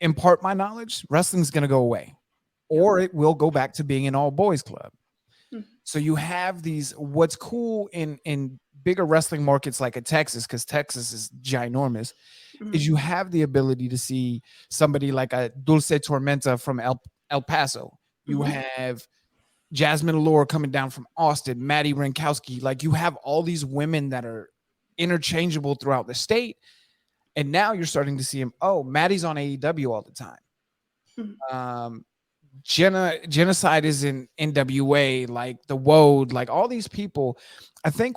impart my knowledge, wrestling's going to go away, or it will go back to being an all boys club. So you have these, what's cool in bigger wrestling markets like a Texas, because Texas is ginormous, is you have the ability to see somebody like a Dulce Tormenta from El Paso. You have Jasmine Allure coming down from Austin, Maddie Rankowski. Like, you have all these women that are interchangeable throughout the state. And now you're starting to see him. Oh, Maddie's on AEW all the time. Genocide is in NWA, like the Woad, like all these people. I think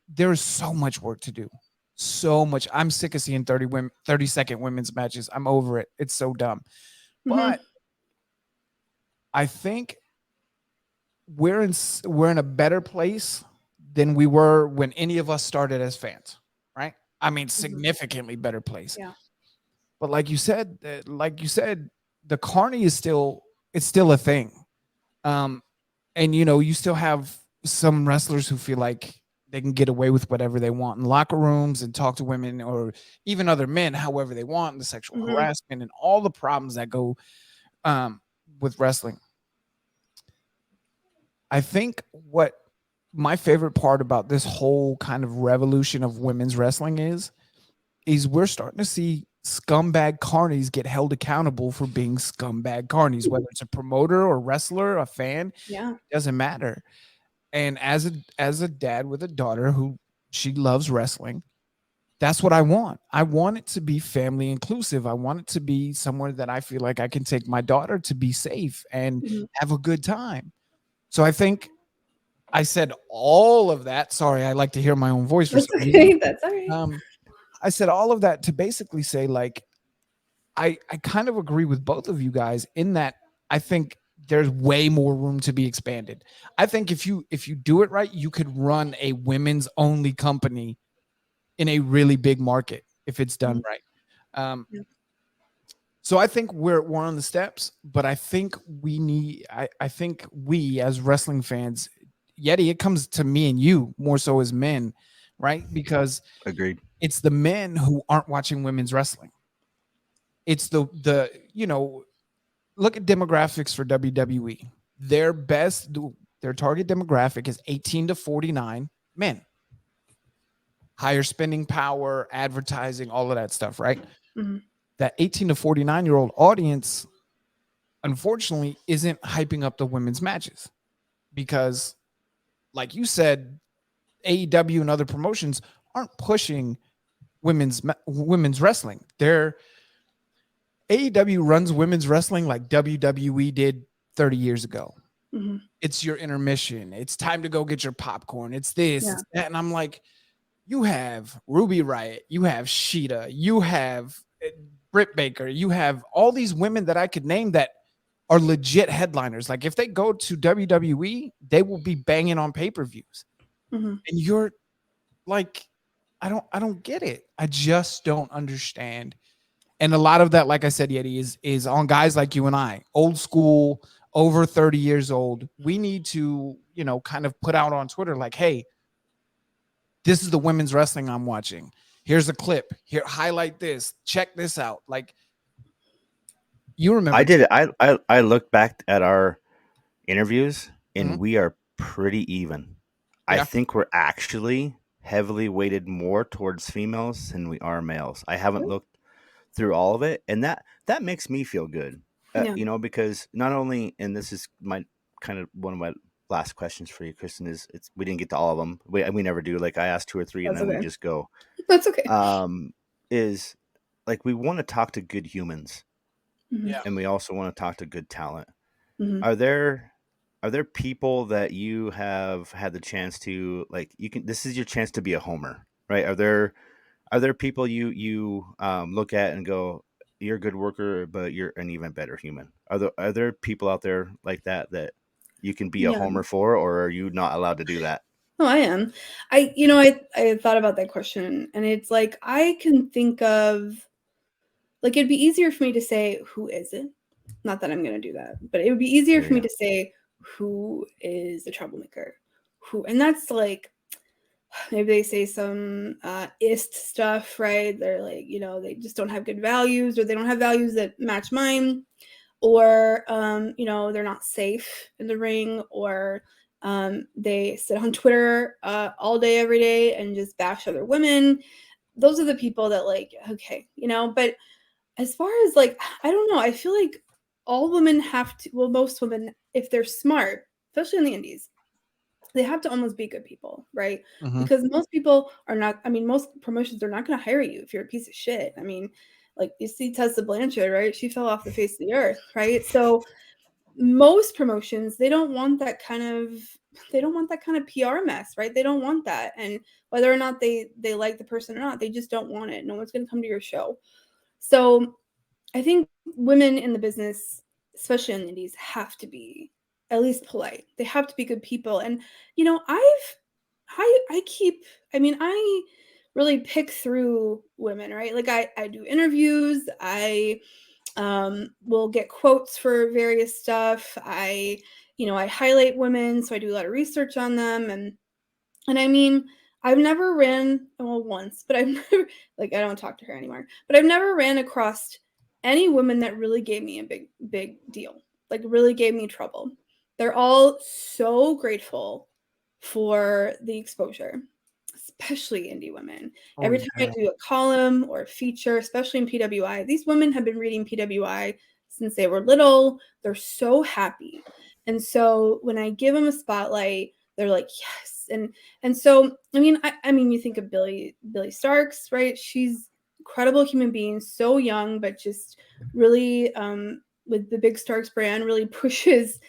there's so much work to do. So much. I'm sick of seeing 30-second women's matches. I'm over it. It's so dumb. But I think we're in a better place than we were when any of us started as fans, right? I mean, significantly better place. Yeah. But like you said, the carny is still a thing. And you still have some wrestlers who feel like they can get away with whatever they want in locker rooms and talk to women or even other men however they want, and the sexual harassment and all the problems that go with wrestling. I think what my favorite part about this whole kind of revolution of women's wrestling is we're starting to see scumbag carnies get held accountable for being scumbag carnies, whether it's a promoter or wrestler, a fan, doesn't matter. And as a dad with a daughter who she loves wrestling, that's what I want. I want it to be family inclusive. I want it to be somewhere that I feel like I can take my daughter to be safe and have a good time. So I think I said all of that. Sorry, I like to hear my own voice. That's okay. That's all right. I said all of that to basically say, like, I kind of agree with both of you guys in that I think there's way more room to be expanded. I think if you do it right, you could run a women's only company in a really big market if it's done right. So I think we're on the steps, but I think I think we as wrestling fans, Yeti, it comes to me and you more so as men, right? Because agreed. It's the men who aren't watching women's wrestling. It's the look at demographics for WWE. Their target demographic is 18 to 49 men. Higher spending power, advertising, all of that stuff, right? That 18 to 49-year-old audience, unfortunately, isn't hyping up the women's matches because like you said, AEW and other promotions aren't pushing women's wrestling. AEW runs women's wrestling like WWE did 30 years ago. Mm-hmm. It's your intermission. It's time to go get your popcorn. It's this, it's that. And I'm like, you have Ruby Riott, you have Sheeta, you have Britt Baker, you have all these women that I could name that are legit headliners. Like if they go to WWE, they will be banging on pay-per-views. Mm-hmm. And you're like, I don't get it. I just don't understand. And a lot of that, like I said, Yeti, is on guys like you and I, old school, over 30 years old. We need to, kind of put out on Twitter like, hey, this is the women's wrestling I'm watching. Here's a clip. Here, highlight this. Check this out. Like, you remember? I did it. I looked back at our interviews, and we are pretty even. Yeah. I think we're actually heavily weighted more towards females than we are males. I haven't looked through all of it, and that makes me feel good. Because not only, and this is my kind of one of my last questions for you, Kristen, is we didn't get to all of them. We never do. Like I asked 2 or 3 and then we just go. That's okay. Is like we want to talk to good humans, Mm-hmm. and we also want to talk to good talent. Mm-hmm. Are there people that you have had the chance to, like, this is your chance to be a homer, right? Are there people you look at and go, you're a good worker, but you're an even better human? Are there people out there like that you can be a homer for, or are you not allowed to do that? No, I am. I thought about that question, and it's like, I can think of, like, it'd be easier for me to say, who is it? Not that I'm going to do that, but it would be easier for me to say, who is a troublemaker? And that's like, maybe they say some ist stuff, right? They're like, they just don't have good values, or they don't have values that match mine, or, they're not safe in the ring, or they sit on Twitter all day, every day, and just bash other women. Those are the people that, like, okay, but as far as, like, I don't know, I feel like all women have to, well, most women, if they're smart, especially in the indies, they have to almost be good people, right? Mm-hmm. Because most people are not, most promotions are not going to hire you if you're a piece of shit. Like, you see Tessa Blanchard, right? She fell off the face of the earth, right? So most promotions, they don't want that kind of PR mess, right? They don't want that. And whether or not they like the person or not, they just don't want it. No one's going to come to your show. So I think women in the business, especially in the indies, have to be at least polite. They have to be good people. And, I really pick through women, right? Like I do interviews. I will get quotes for various stuff. I highlight women. So I do a lot of research on them. And I've never ran, well, once, but I've never, like, I don't talk to her anymore, but I've never ran across any woman that really gave me a big deal, like really gave me trouble. They're all so grateful for the exposure, especially indie women. Every time I do a column or a feature, especially in PWI, these women have been reading PWI since they were little. They're so happy. And so when I give them a spotlight, they're like, yes. And so, you think of Billy Starks, right? She's incredible human being, so young, but just really, with the big Starks brand, really pushes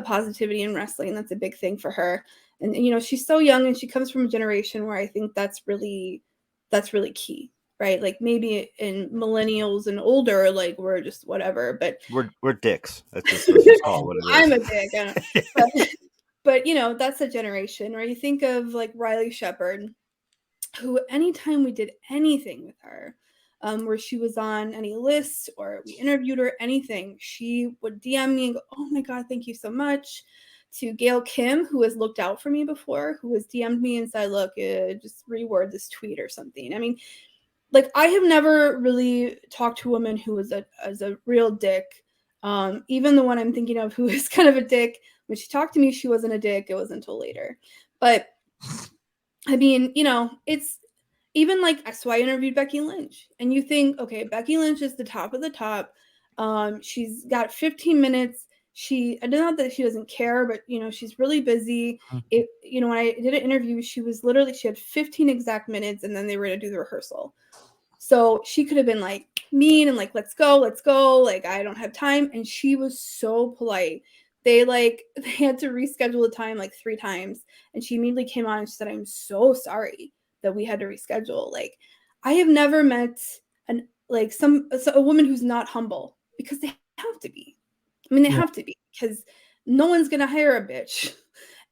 positivity in wrestling. That's a big thing for her. And, she's so young, and she comes from a generation where I think that's really key, right? Like maybe in millennials and older, like we're just whatever, but we're dicks. That's just call what it is. I'm a dick. But that's a generation. Or you think of like Riley Shepard, who anytime we did anything with her, where she was on any list or we interviewed her, anything, she would DM me and go, oh my God, thank you so much. To Gail Kim, who has looked out for me before, who has DM'd me and said, look, just reword this tweet or something. Like, I have never really talked to a woman who was a real dick. Even the one I'm thinking of who is kind of a dick, when she talked to me, she wasn't a dick. It wasn't until later. But it's even like, so I interviewed Becky Lynch, and you think, okay, Becky Lynch is the top of the top. She's got 15 minutes. not that she doesn't care, but she's really busy. When I did an interview, she had 15 exact minutes, and then they were going to do the rehearsal. So she could have been like mean and like, let's go. Like, I don't have time. And she was so polite. They had to reschedule the time like 3 times. And she immediately came on and she said, I'm so sorry that we had to reschedule. Like, I have never met a woman who's not humble, because they have to be. I mean, they have to be, because no one's going to hire a bitch.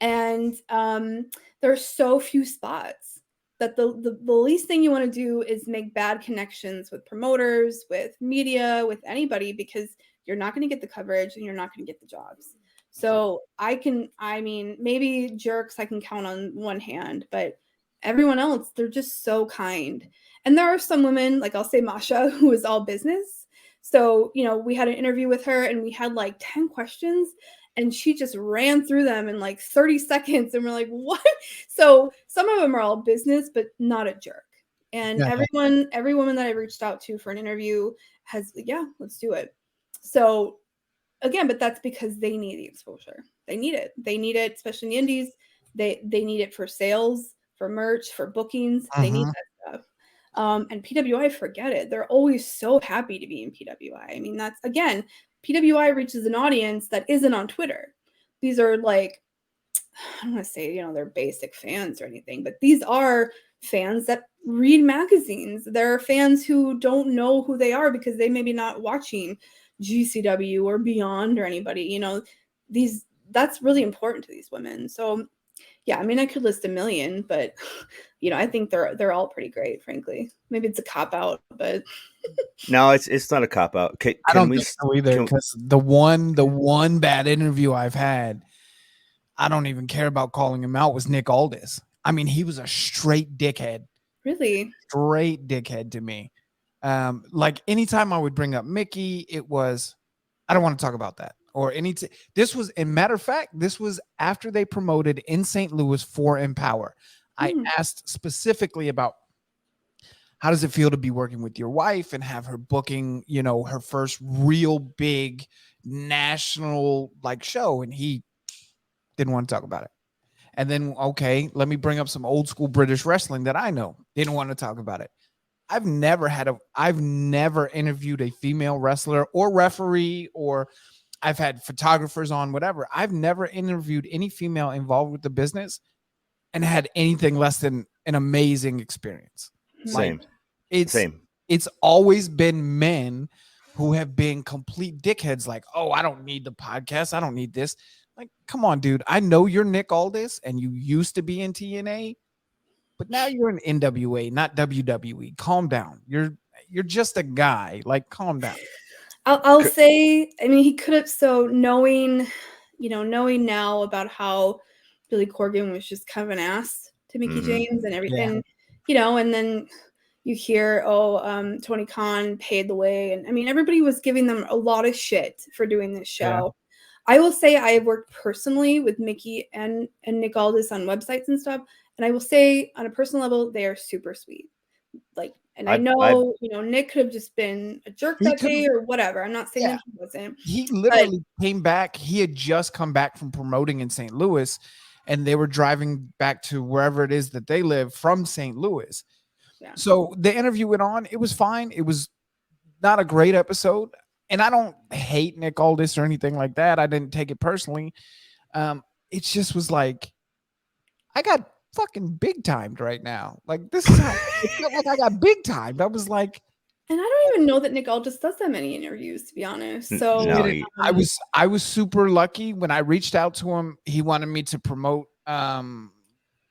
And there are so few spots that the least thing you want to do is make bad connections with promoters, with media, with anybody, because you're not going to get the coverage and you're not going to get the jobs. So maybe jerks I can count on one hand, but everyone else, they're just so kind. And there are some women, like I'll say Masha, who is all business. So, we had an interview with her and we had like 10 questions and she just ran through them in like 30 seconds. And we're like, what? So some of them are all business, but not a jerk. And every woman that I reached out to for an interview has, let's do it. So again, but that's because they need the exposure. They need it. They need it, especially in the indies. They need it for sales, for merch, for bookings. They need that stuff. And PWI, forget it. They're always so happy to be in PWI. I mean, that's, again, PWI reaches an audience that isn't on Twitter. These are like, I don't want to say, they're basic fans or anything, but these are fans that read magazines. There are fans who don't know who they are because they may be not watching GCW or Beyond or anybody, that's really important to these women. So yeah, I mean, I could list a million, but I think they're all pretty great, frankly. Maybe it's a cop out, but no, it's not a cop out. I don't think so either, because the one bad interview I've had, I don't even care about calling him out, was Nick Aldis. I mean, he was a straight dickhead. Really? Straight dickhead to me. Like anytime I would bring up Mickey, it was, I don't want to talk about that. Or this was, in matter of fact, this was after they promoted in St. Louis for Empower. I asked specifically about how does it feel to be working with your wife and have her booking, her first real big national show, and he didn't want to talk about it. And then, okay, let me bring up some old school British wrestling that I know. Didn't want to talk about it. I've never interviewed a female wrestler or referee, or I've had photographers on, whatever. I've never interviewed any female involved with the business and had anything less than an amazing experience. Same. It's always been men who have been complete dickheads. Like, oh, I don't need the podcast. I don't need this. Like, come on, dude. I know you're Nick Aldis and you used to be in TNA, but now you're in NWA, not WWE. Calm down. You're just a guy. Like, calm down. I'll say, I mean, he could have, so knowing now about how Billy Corgan was just kind of an ass to Mickie James and everything, and then you hear, Tony Khan paid the way. And I mean, everybody was giving them a lot of shit for doing this show. Yeah. I will say I have worked personally with Mickey and Nick Aldis on websites and stuff. And I will say on a personal level, they are super sweet. And I know, Nick could have just been a jerk that day or whatever. I'm not saying that he wasn't. He literally came back. He had just come back from promoting in St. Louis, and they were driving back to wherever it is that they live from St. Louis. Yeah. So the interview went on. It was fine. It was not a great episode. And I don't hate Nick Aldis or anything like that. I didn't take it personally. It just was like, I got fucking big timed right now. Like, this is how it felt like I got big timed. I was like, and I don't even know that Nick Aldis does that many interviews, to be honest. So no, I was super lucky when I reached out to him. He wanted me to promote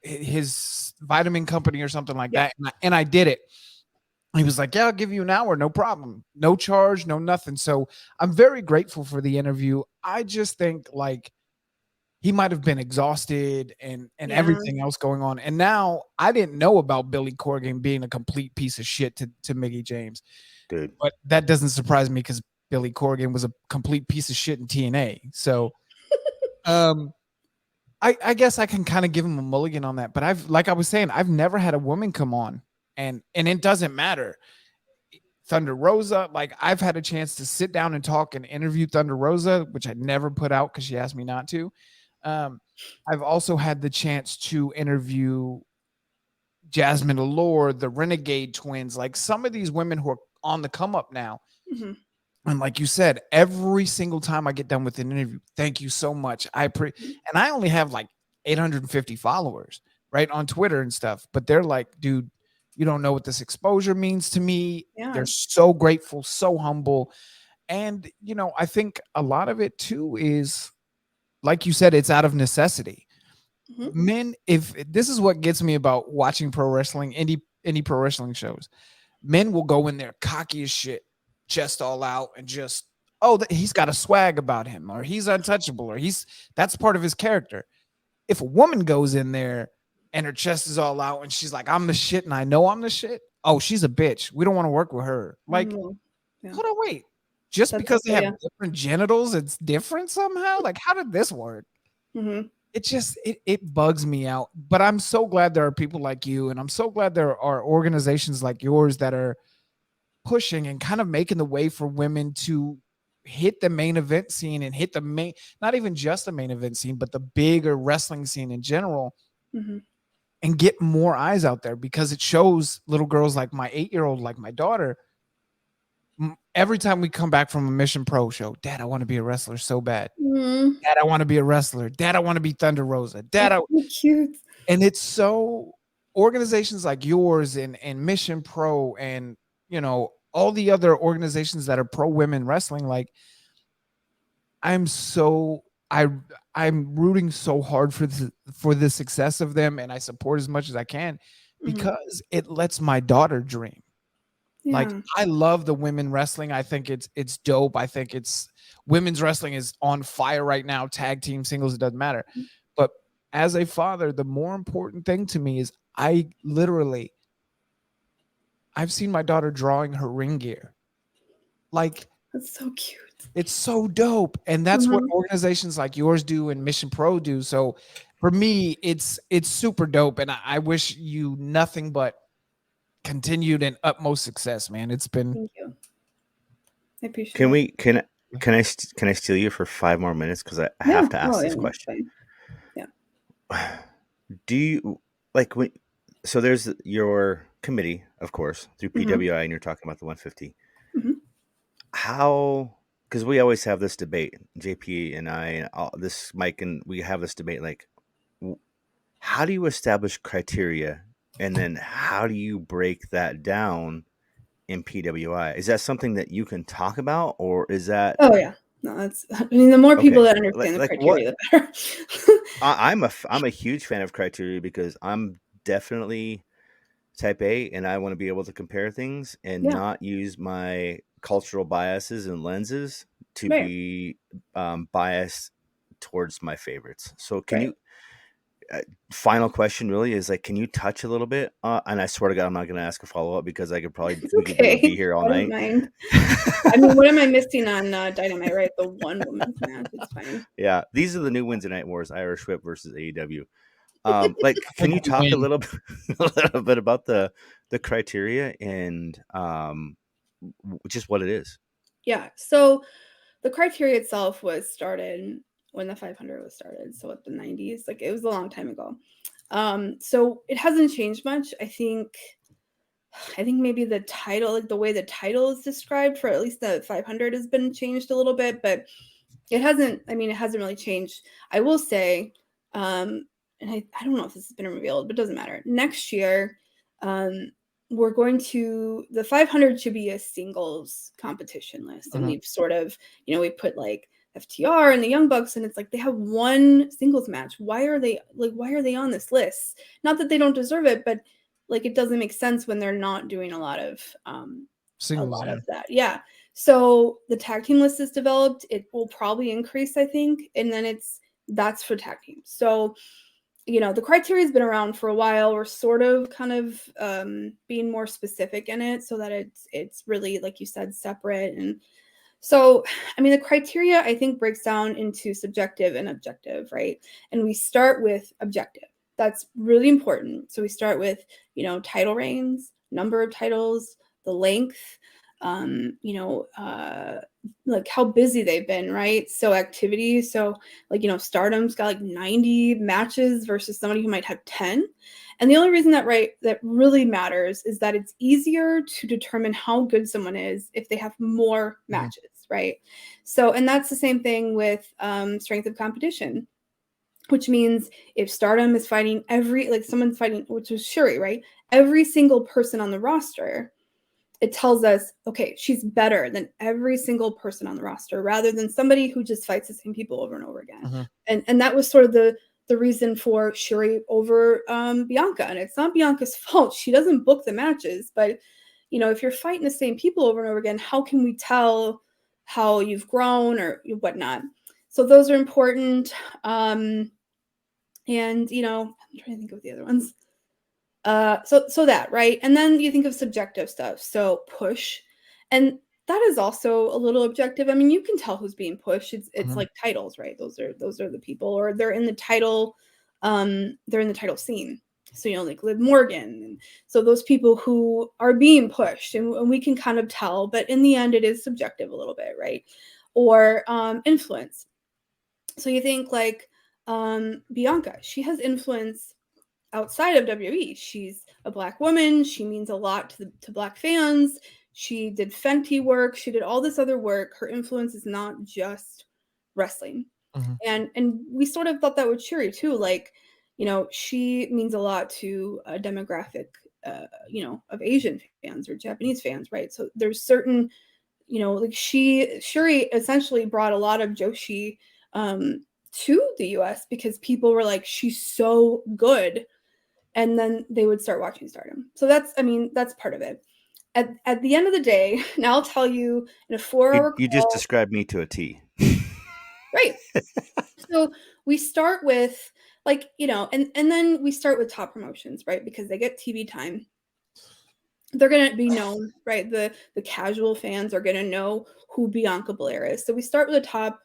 his vitamin company or something like that, and I did it. He was like, yeah, I'll give you an hour, no problem, no charge, no nothing. So I'm very grateful for the interview. I just think he might have been exhausted and everything else going on. And now I didn't know about Billy Corgan being a complete piece of shit to Mickie James. Dude. But that doesn't surprise me because Billy Corgan was a complete piece of shit in TNA. So I guess I can kind of give him a mulligan on that. But like I was saying, I've never had a woman come on and it doesn't matter. Thunder Rosa. Like, I've had a chance to sit down and talk and interview Thunder Rosa, which I never put out because she asked me not to. I've also had the chance to interview Jasmine Allure, the Renegade Twins, like some of these women who are on the come up now. Mm-hmm. And like you said, every single time I get done with an interview, thank you so much. And I only have like 850 followers, right, on Twitter and stuff. But they're like, dude, you don't know what this exposure means to me. Yeah. They're so grateful, so humble. And, you know, I think a lot of it too is, like you said, it's out of necessity. Mm-hmm. Men, if this is what gets me about watching pro wrestling, indie pro wrestling shows, men will go in there cocky as shit, chest all out, and just, he's got a swag about him, or he's untouchable, or that's part of his character. If a woman goes in there and her chest is all out and she's like, I'm the shit and I know I'm the shit, oh, she's a bitch. We don't want to work with her. Like, hold on, wait. Just that's because they have different genitals, it's different somehow? Like, how did this work? Mm-hmm. It just, it bugs me out. But I'm so glad there are people like you, and I'm so glad there are organizations like yours that are pushing and kind of making the way for women to hit the main event scene and hit the main, not even just the main event scene, but the bigger wrestling scene in general, mm-hmm. and get more eyes out there, because it shows little girls like my 8-year-old, like my daughter. Every time we come back from a Mission Pro show, Dad, I want to be a wrestler so bad. Mm. Dad, I want to be a wrestler. Dad, I want to be Thunder Rosa. Dad, so cute. And it's so, organizations like yours and Mission Pro and, you know, all the other organizations that are pro women wrestling, like, I'm rooting so hard for the success of them, and I support as much as I can, because it lets my daughter dream. Yeah. Like, I love the women wrestling. I think it's dope. I think women's wrestling is on fire right now. Tag team, singles, it doesn't matter. But as a father, the more important thing to me is I've seen my daughter drawing her ring gear. Like, that's so cute. It's so dope. And that's what organizations like yours do and Mission Pro do. So for me, it's super dope. And I wish you nothing but continued and utmost success, man. It's been. Thank you. I appreciate it. Can I steal you for 5 more minutes? Because I have to ask this question. Yeah. Do you so there's your committee, of course, through PWI, and you're talking about the 150. Mm-hmm. How, because we always have this debate, JP and I, and Mike, and we have this debate, like, how do you establish criteria, and then how do you break that down in PWI? Is that something that you can talk about, or is that? Oh yeah, no, the more people that understand the criteria, the better. I'm a huge fan of criteria, because I'm definitely type A, and I want to be able to compare things and not use my cultural biases and lenses to be biased towards my favorites. So can you, final question really is, like, can you touch a little bit? And I swear to God, I'm not going to ask a follow-up, because I could probably we could be here all night. Mind. I mean, what am I missing on Dynamite, right? The one woman's match. It's fine. Yeah. These are the new Wednesday Night Wars, Irish Whip versus AEW. Like, can you talk a little bit about the criteria and just what it is? Yeah. So the criteria itself was started when the 500 was started. So at the 90s, like, it was a long time ago. So it hasn't changed much. I think maybe the title, like the way the title is described for at least the 500 has been changed a little bit, but it hasn't really changed. I will say, and I don't know if this has been revealed, but it doesn't matter. Next year, we're going to, the 500 should be a singles competition list. And we've sort of, we put like FTR and the Young Bucks, and it's like they have one singles match. Why are they on this list? Not that they don't deserve it, but like, it doesn't make sense when they're not doing a lot of singles, of that. Yeah. So the tag team list is developed. It will probably increase, I think. And then that's for tag teams. So, the criteria has been around for a while. We're sort of kind of being more specific in it so that it's really, like you said, separate. And so, I mean, the criteria, I think, breaks down into subjective and objective, right? And we start with objective. That's really important. So we start with, title reigns, number of titles, the length, like how busy they've been, right? So activities. So like, Stardom's got like 90 matches versus somebody who might have 10. And the only reason that really matters is that it's easier to determine how good someone is if they have more matches, right? So, and that's the same thing with strength of competition, which means if Stardom is fighting someone's fighting, which was Shuri, right? Every single person on the roster, it tells us, okay, she's better than every single person on the roster rather than somebody who just fights the same people over and over again. And that was sort of the reason for Shuri over Bianca. And it's not Bianca's fault. She doesn't book the matches. But, if you're fighting the same people over and over again, how can we tell how you've grown or whatnot? So those are important. And, I'm trying to think of the other ones. So that, right? And then you think of subjective stuff. So push. And that is also a little objective. I mean, you can tell who's being pushed. It's like titles, right? Those are the people, or they're in the title, scene. So, like Liv Morgan. And so those people who are being pushed and we can kind of tell, but in the end it is subjective a little bit, right? Or influence. So you think like Bianca, she has influence outside of WWE. She's a Black woman. She means a lot to Black fans. She did Fenty work. She did all this other work. Her influence is not just wrestling. And we sort of thought that with Shuri too. Like, she means a lot to a demographic, of Asian fans or Japanese fans, right? So there's certain, like Shuri essentially brought a lot of Joshi to the US because people were like, she's so good. And then they would start watching Stardom. So that's part of it. At the end of the day, and I'll tell you in a 4-hour You just described me to a T. Right. So we start with and then we start with top promotions, right? Because they get TV time. They're going to be known, right? The casual fans are going to know who Bianca Belair is. So we start with the top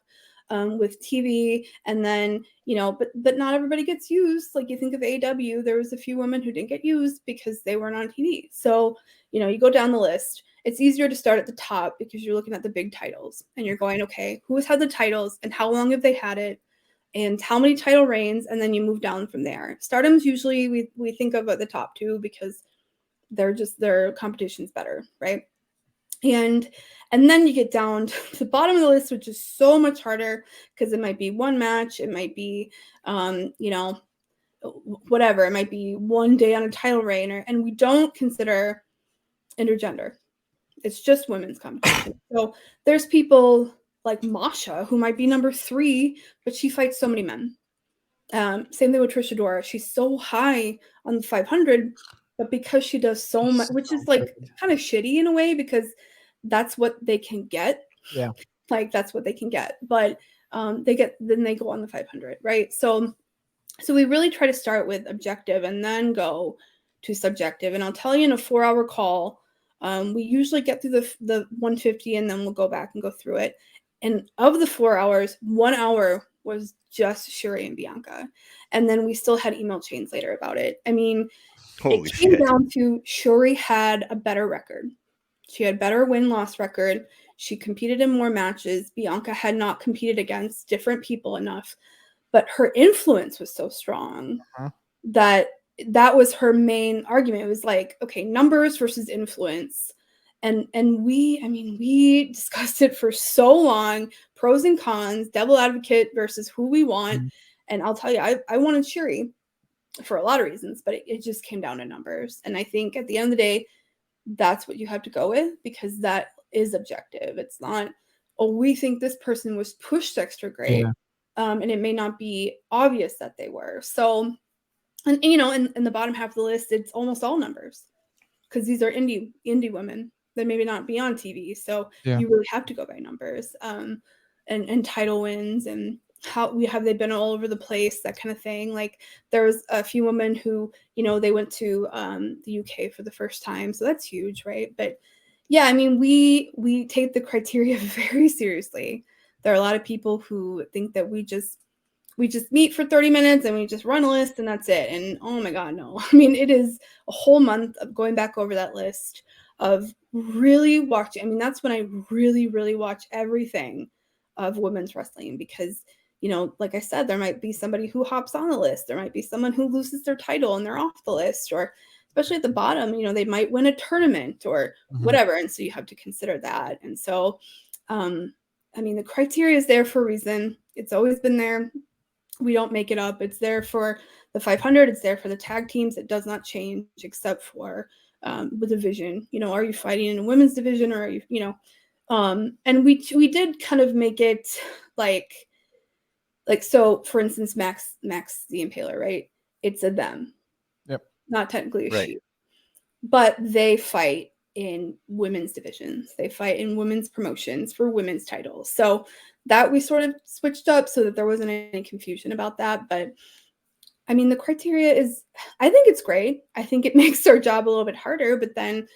with TV, and then, but not everybody gets used. Like you think of AEW, there was a few women who didn't get used because they weren't on TV. So, you go down the list. It's easier to start at the top because you're looking at the big titles and you're going, okay, who's had the titles and how long have they had it and how many title reigns? And then you move down from there. Stardom's usually we think of at the top two because their competition's better, right? And then you get down to the bottom of the list, which is so much harder because it might be one match, it might be, whatever. It might be one day on a title reign, and we don't consider intergender. It's just women's competition. So there's people like Masha who might be number 3, but she fights so many men. Same thing with Trish Adora. She's so high on the 500, but because she does so much, which is like kind of shitty in a way because that's what they can get. Yeah. Like that's what they can get. But they go on the 500, right? So we really try to start with objective and then go to subjective. And I'll tell you in a 4-hour call, we usually get through the 150 and then we'll go back and go through it. And of the 4 hours, 1 hour was just Shuri and Bianca. And then we still had email chains later about it. I mean, it came down to Shuri had a better record. She had better win-loss record. She competed in more matches. Bianca had not competed against different people enough. But her influence was so strong that was her main argument. It was like, okay, numbers versus influence. And we discussed it for so long, pros and cons, devil advocate versus who we want. And I'll tell you, I wanted Shuri for a lot of reasons, but it just came down to numbers. And I think at the end of the day, that's what you have to go with because that is objective. It's not, we think this person was pushed extra great. Yeah. And it may not be obvious that they were. So, and in the bottom half of the list, it's almost all numbers because these are indie women that maybe not be on TV. So you really have to go by numbers and title wins and how have they been all over the place, that kind of thing. Like there was a few women who, they went to the UK for the first time. So that's huge, right? But yeah, I mean, we take the criteria very seriously. There are a lot of people who think that we just meet for 30 minutes and we just run a list and that's it. And oh my God, no. I mean, it is a whole month of going back over that list. of really watching. I mean, that's when I really, really watch everything of women's wrestling because, you know, like I said, there might be somebody who hops on the list. There might be someone who loses their title and they're off the list, or especially at the bottom, you know, they might win a tournament or whatever. And so you have to consider that. And so, I mean, the criteria is there for a reason. It's always been there. We don't make it up. It's there for the 500. It's there for the tag teams. It does not change except for the division. You know, are you fighting in a women's division or are you, you know, and we did kind of make it like, so for instance, Max the Impaler, right? It's a them. Yep. Not technically a she. But they fight in women's divisions. They fight in women's promotions for women's titles. So that we sort of switched up so that there wasn't any confusion about that. But I mean, the criteria is, I think it's great. I think it makes our job a little bit harder, but then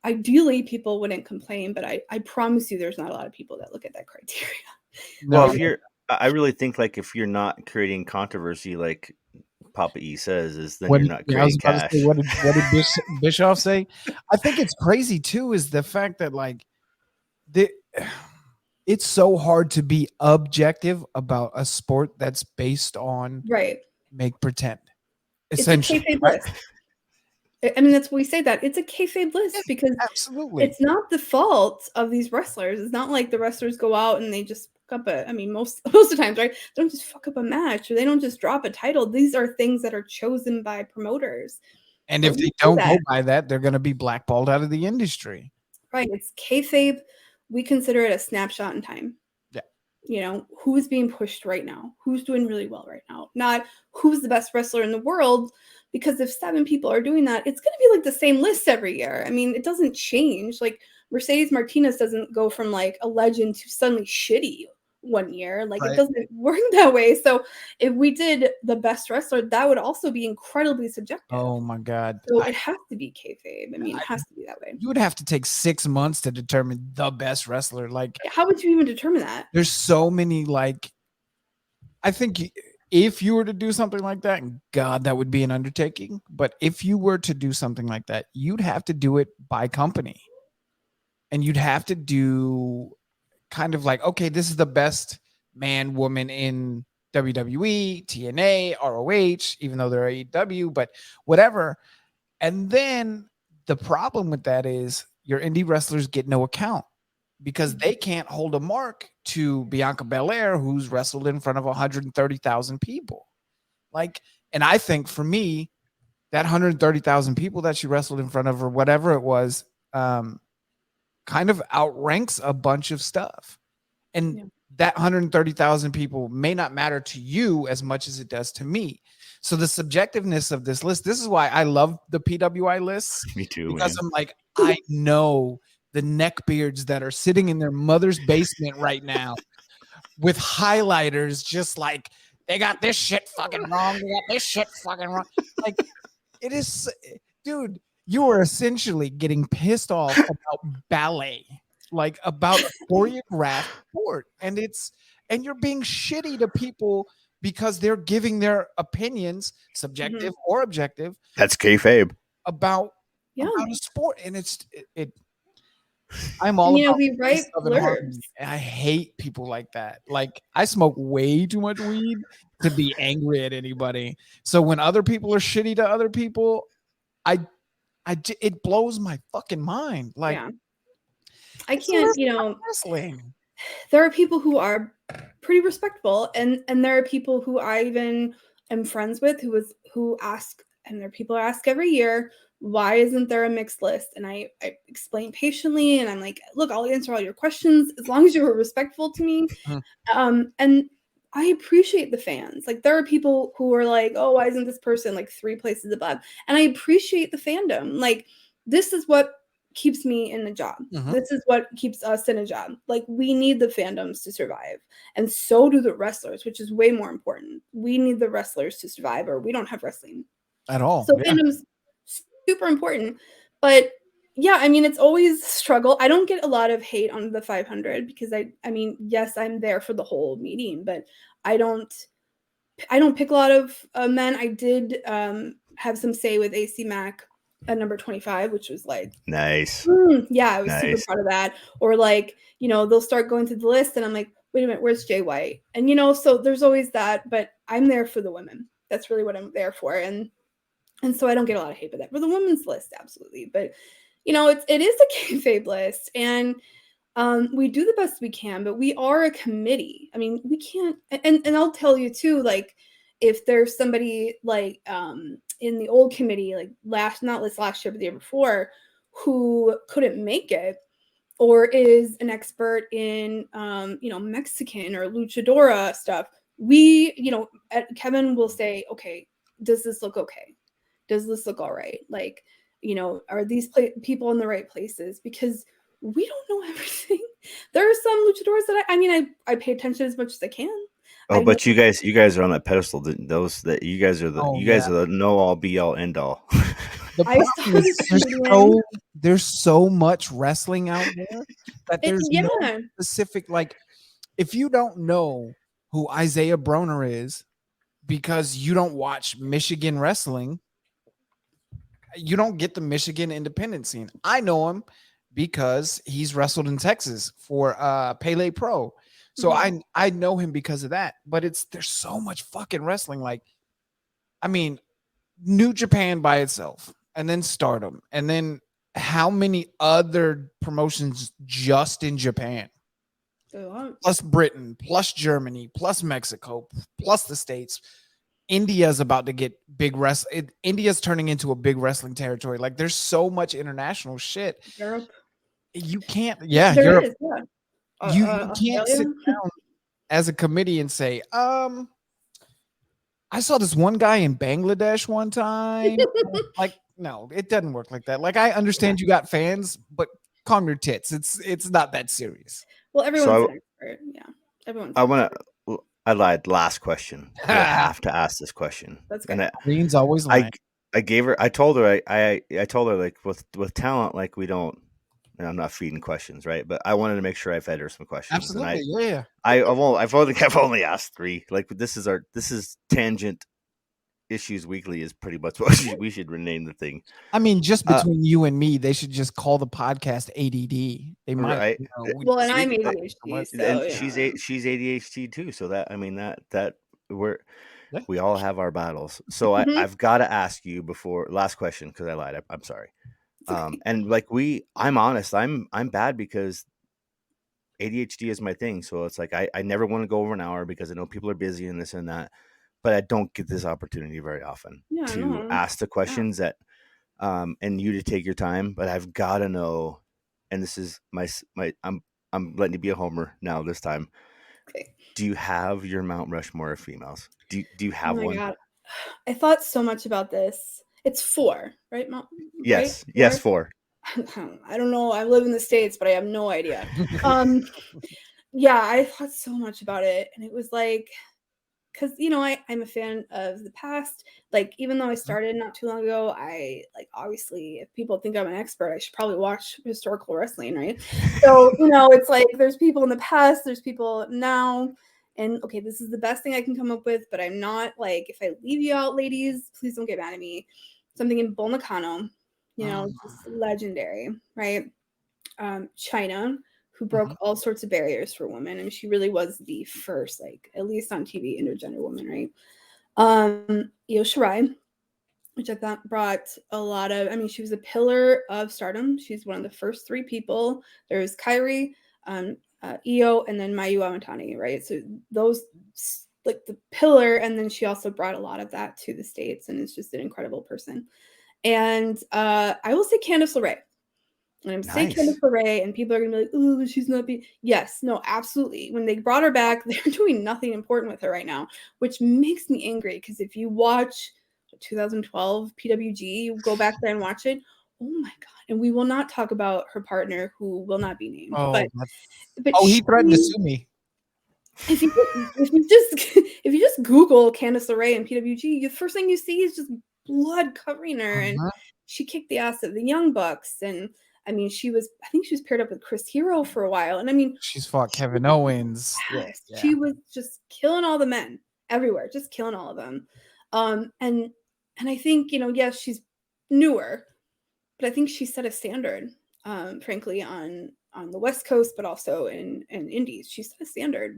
ideally people wouldn't complain. But I promise you there's not a lot of people that look at that criteria. Well, I really think like if you're not creating controversy, like Papa E says, is then you're not creating cash. Say, what did Bischoff say? I think it's crazy too, is the fact that like it's so hard to be objective about a sport that's based on make pretend. Essentially, it's a kayfabe list. I mean, that's what we say, that it's a kayfabe list because absolutely it's not the fault of these wrestlers. It's not like the wrestlers go out and they just up most of the times, right? They don't just fuck up a match or they don't just drop a title. These are things that are chosen by promoters. And if they don't go by that, they're going to be blackballed out of the industry. Right. It's kayfabe. We consider it a snapshot in time. Yeah. You know, who's being pushed right now? Who's doing really well right now? Not who's the best wrestler in the world. Because if 7 people are doing that, it's going to be like the same list every year. I mean, it doesn't change. Like Mercedes Martinez doesn't go from like a legend to suddenly shitty one year. Like it doesn't work that way. So if we did the best wrestler, that would also be incredibly subjective. Oh my God. So it has to be kayfabe. I mean, it has to be that way. You would have to take 6 months to determine the best wrestler. Like, how would you even determine that? There's so many, like, I think if you were to do something like that, God, that would be an undertaking. But if you were to do something like that, you'd have to do it by company. And you'd have to do kind of like, okay, this is the best man, woman in WWE, TNA, ROH, even though they're AEW, but whatever. And then the problem with that is your indie wrestlers get no account because they can't hold a mark to Bianca Belair, who's wrestled in front of 130,000 people. Like, and I think for me, that 130,000 people that she wrestled in front of, or whatever it was, kind of outranks a bunch of stuff. And that 130,000 people may not matter to you as much as it does to me. So the subjectiveness of this list, this is why I love the PWI lists. Me too. Because I'm like, I know the neckbeards that are sitting in their mother's basement right now with highlighters, just like, they got this shit fucking wrong. They got this shit fucking wrong. Like, it is, dude, you are essentially getting pissed off about ballet, like about choreographed sport. And you're being shitty to people because they're giving their opinions, subjective or objective. That's kayfabe. About a sport. And I'm all about, we write blurbs. And I hate people like that. Like, I smoke way too much weed to be angry at anybody. So when other people are shitty to other people, it blows my fucking mind. Like, I can't, wrestling. There are people who are pretty respectable, and there are people who I even am friends with who ask, and there are people who ask every year, why isn't there a mixed list? And I explain patiently, and I'm like, look, I'll answer all your questions as long as you were respectful to me. And I appreciate the fans. Like, there are people who are like, oh, why isn't this person like 3 places above? And I appreciate the fandom. Like, this is what keeps me in the job. This is what keeps us in a job. Like, we need the fandoms to survive. And so do the wrestlers, which is way more important. We need the wrestlers to survive, or we don't have wrestling at all. So fandoms super important. But yeah, I mean, it's always a struggle. I don't get a lot of hate on the 500 because I mean, yes, I'm there for the whole meeting, but I don't pick a lot of men. I did have some say with AC Mac at number 25, which was like nice. Yeah, I was super proud of that. Or like, they'll start going through the list and I'm like, wait a minute, where's Jay White? And so there's always that, but I'm there for the women. That's really what I'm there for. And so I don't get a lot of hate for that. For the women's list, absolutely. But it is a kayfabe list, and we do the best we can, but we are a committee. I mean, we can't, and I'll tell you too, like, if there's somebody like in the old committee, like last year, but the year before, who couldn't make it, or is an expert in Mexican or luchadora stuff, we, Kevin will say, okay, does this look okay? Does this look all right? Like, are these people in the right places? Because we don't know everything. There are some luchadores that I pay attention as much as I can. Oh, but you guys are on that pedestal. Those that you guys are guys are the know all, be all, end all. The problem is there's so much wrestling out there that there's no specific, like, if you don't know who Isaiah Broner is because you don't watch Michigan wrestling, you don't get the Michigan independent scene. I know him because he's wrestled in Texas for Pele Pro. So I know him because of that. But there's so much fucking wrestling. Like, I mean, New Japan by itself, and then Stardom, and then how many other promotions just in Japan? Plus Britain, plus Germany, plus Mexico, plus the States. India's about to get big India's turning into a big wrestling territory. Like, there's so much international shit. Europe. You can't. Yeah, there Europe. Is, yeah. You can't sit down as a committee and say, I saw this one guy in Bangladesh one time. Like, no, it doesn't work like that. Like, I understand you got fans, but calm your tits. It's not that serious. Well, everyone's an expert. Yeah, everyone's. I lied. Last question. I have to ask this question. That's good. Green's always lying. I told her I told her, like, with talent, like, we don't. And I'm not feeding questions, right? But I wanted to make sure I fed her some questions. Absolutely, yeah. I've only asked 3. Like, this is Tangent Issues Weekly is pretty much what we should rename the thing. I mean, just between you and me, they should just call the podcast ADD. They might. Right. Well, and I'm ADHD, and she's ADHD too. So that, I mean, that we all have our battles. So I've got to ask you before last question, because I lied. I'm sorry. And like I'm honest, I'm bad because ADHD is my thing. So it's like, I never want to go over an hour because I know people are busy and this and that, but I don't get this opportunity very often to ask the questions that, and you to take your time, but I've got to know, and this is I'm letting you be a homer now this time. Okay. Do you have your Mount Rushmore of females? Do you have one? God. I thought so much about this. It's 4, right? Yes. Right? 4? Yes, 4. I don't know. I live in the States, but I have no idea. Yeah, I thought so much about it. And it was like, because, I'm a fan of the past. Like, even though I started not too long ago, obviously, if people think I'm an expert, I should probably watch historical wrestling, right? So, it's like, there's people in the past, there's people now. And okay, this is the best thing I can come up with, but I'm not, like, if I leave you out, ladies, please don't get mad at me. Something in Bull Nakano, just legendary, right? China, who broke all sorts of barriers for women. I mean, she really was the first, like, at least on TV, intergender woman, right? Io Shirai, which I thought brought a lot of, she was a pillar of Stardom. She's one of the first 3 people. There's Kairi, Io, and then Mayu Iwatani, right? So those, like, the pillar, and then she also brought a lot of that to the States, and is just an incredible person. And I will say Candice LeRae. And I'm saying Candice LeRae, and people are gonna be like, "Oh, she's not being." Yes, no, absolutely. When they brought her back, they're doing nothing important with her right now, which makes me angry. Because if you watch 2012 PWG, you go back there and watch it. Oh my god! And we will not talk about her partner, who will not be named. But he threatened to sue me. If you just Google Candice LeRae and PWG, the first thing you see is just blood covering her, and she kicked the ass of the Young Bucks. And I think she was paired up with Chris Hero for a while. And she's fought Kevin Owens. Yes, yeah. She was just killing all the men everywhere, just killing all of them. And I think, yes, she's newer, but I think she set a standard, frankly, on the West Coast, but also in Indies. She set a standard.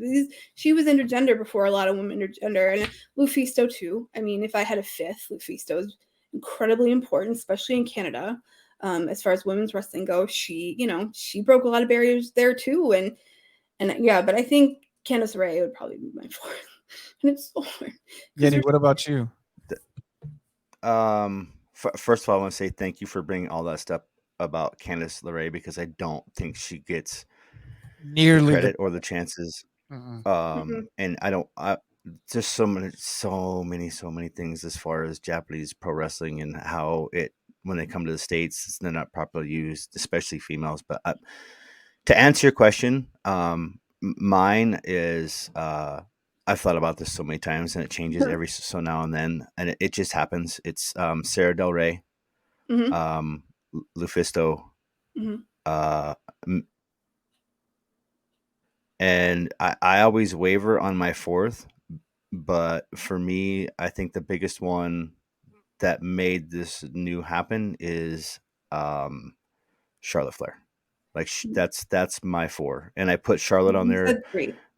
She was intergender before a lot of women intergender, and Lufisto too. I mean, if I had a fifth, Lufisto is incredibly important, especially in Canada. As far as women's wrestling goes, she broke a lot of barriers there too, and yeah. But I think Candice LeRae would probably be my fourth. And it's so hard. Yeti, what about you? First of all, I want to say thank you for bringing all that stuff about Candice LeRae, because I don't think she gets nearly the credit or the chances. And there's so many things as far as Japanese pro wrestling and how when they come to the States, they're not properly used, especially females. But to answer your question, mine is, I've thought about this so many times, and it changes every so now and then, and it just happens. It's Sarah Del Rey, Lufisto, and I always waver on my fourth, but for me, I think the biggest one that made this new happen is Charlotte Flair. Like that's my four, and I put Charlotte on there.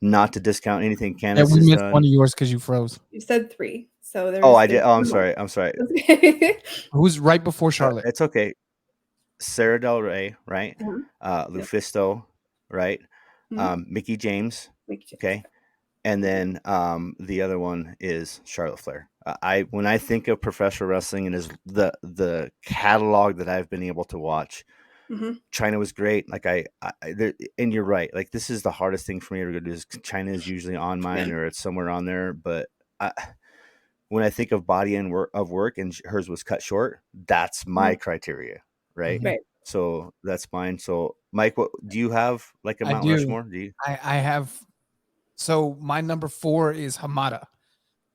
Not to discount anything Candice has we missed done. one of yours because you froze. You said 3, so there's. Oh, I did. Oh, I'm sorry. Who's right before Charlotte? It's okay. Sarah Del Rey, right? Lufisto, right? Mickie James. Okay, and then the other one is Charlotte Flair. When I think of professional wrestling and is the catalog that I've been able to watch. China was great. Like and you're right. Like this is the hardest thing for me to do. Is China is usually on mine or it's somewhere on there. But when I think of body and work, and hers was cut short, that's my criteria, right? Right. So that's mine. So Mike, what do you have? Like a Mount Rushmore? Do you? I have. So my number 4 is Hamada.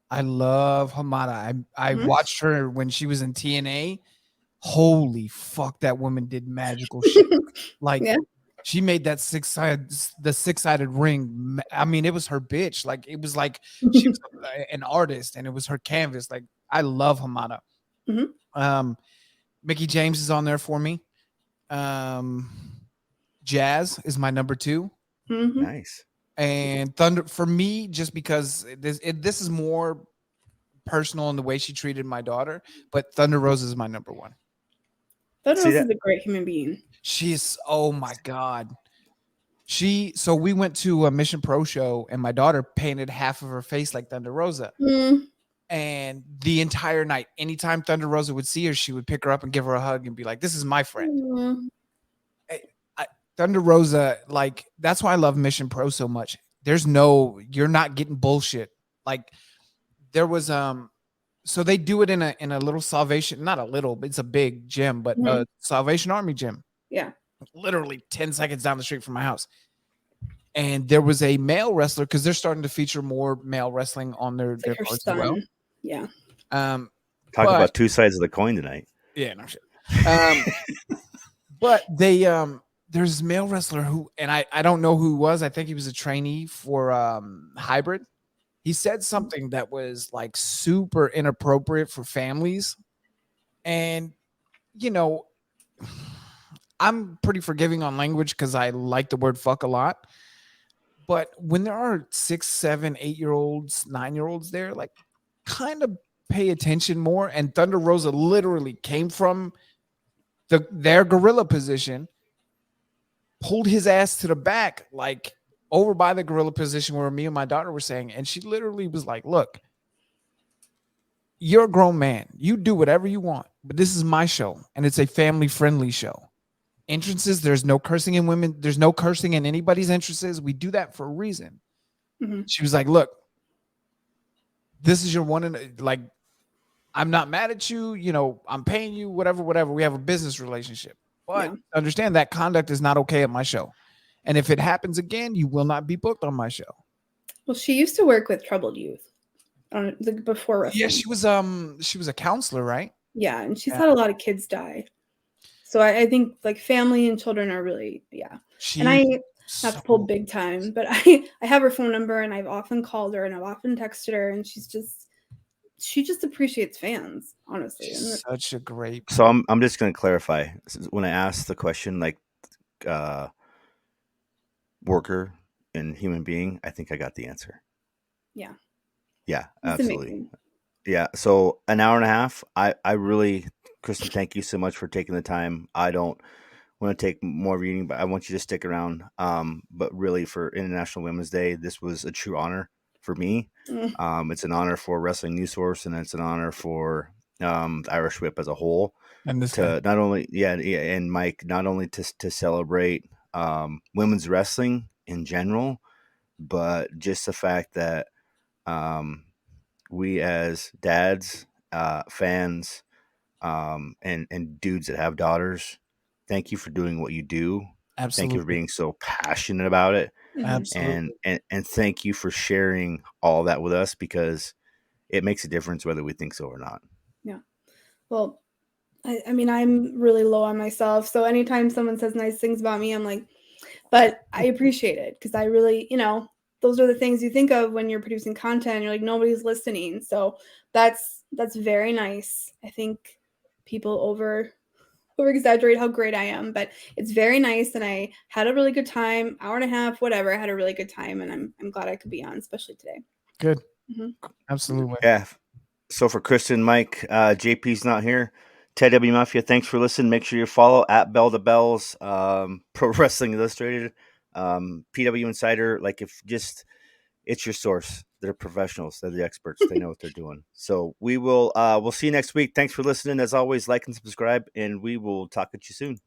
I love Hamada. I watched her when she was in TNA. Holy fuck, that woman did magical shit. Like she made that six-sided ring. I mean, it was her bitch. Like it was like she was an artist and it was her canvas. Like I love Hamada. Mickie James is on there for me. Jazz is my number 2. Nice. And Thunder for me, just because this is more personal in the way she treated my daughter, but Thunder Rosa is my number 1. Thunder Rosa is a great human being. She's, oh my God. So we went to a Mission Pro show and my daughter painted half of her face like Thunder Rosa. And the entire night, anytime Thunder Rosa would see her, she would pick her up and give her a hug and be like, this is my friend. Thunder Rosa, like, that's why I love Mission Pro so much. You're not getting bullshit. Like there was, so they do it in a little Salvation, not a little, but it's a big gym, but a Salvation Army gym. Yeah. Literally 10 seconds down the street from my house. And there was a male wrestler, because they're starting to feature more male wrestling on their cards as well. Yeah. Talk about two sides of the coin tonight. Yeah, no shit. But they there's this male wrestler who, and I don't know who he was. I think he was a trainee for Hybrid. He said something that was like super inappropriate for families. And, I'm pretty forgiving on language because I like the word fuck a lot. But when there are 6, 7, 8-year-olds, 9-year-olds there, like kind of pay attention more. And Thunder Rosa literally came from their gorilla position, pulled his ass to the back, like over by the gorilla position where me and my daughter were saying. And she literally was like, look, you're a grown man. You do whatever you want, but this is my show. And it's a family-friendly show. Entrances, there's no cursing in women. There's no cursing in anybody's entrances. We do that for a reason. She was like, look, this is your one. And like, I'm not mad at you. I'm paying you, whatever. We have a business relationship. But understand that conduct is not okay at my show. And if it happens again, you will not be booked on my show. Well, she used to work with troubled youth before wrestling. Yeah, she was a counselor, right? Yeah, and she's had a lot of kids die. So I think like family and children are really, and I not to pull big time, but I have her phone number and I've often called her and I've often texted her, and she's she just appreciates fans, honestly. She's such a great. So I'm just going to clarify when I asked the question, like worker and human being. I think I got the answer. Yeah. Yeah, It's absolutely. amazing. Yeah. So an hour and a half. I really, Kristen, thank you so much for taking the time. I don't want to take more of your evening, but I want you to stick around. But really, for International Women's Day, this was a true honor for me. It's an honor for Wrestling News Source, and it's an honor for the Irish Whip as a whole. And this to not only, and Mike, not only to celebrate women's wrestling in general, but just the fact that we as dads, fans, and dudes that have daughters, thank you for doing what you do. Absolutely. Thank you for being so passionate about it. Absolutely. And thank you for sharing all that with us, because it makes a difference whether we think so or not. Yeah. Well, I mean, I'm really low on myself. So anytime someone says nice things about me, I'm like, but I appreciate it, because I really, those are the things you think of when you're producing content. You're like, nobody's listening. So that's very nice. I think people over exaggerate how great I am, but it's very nice. And I had a really good time, hour and a half, whatever. I had a really good time, and I'm glad I could be on, especially today. Good. Mm-hmm. Absolutely. Yeah. So for Kristen, Mike, JP's not here. TW Mafia, thanks for listening. Make sure you follow at BelltoBelles, Pro Wrestling Illustrated, PW Insider. Like, it's your source. They're professionals. They're the experts. They know what they're doing. So we'll see you next week. Thanks for listening. As always, like and subscribe, and we will talk at you soon.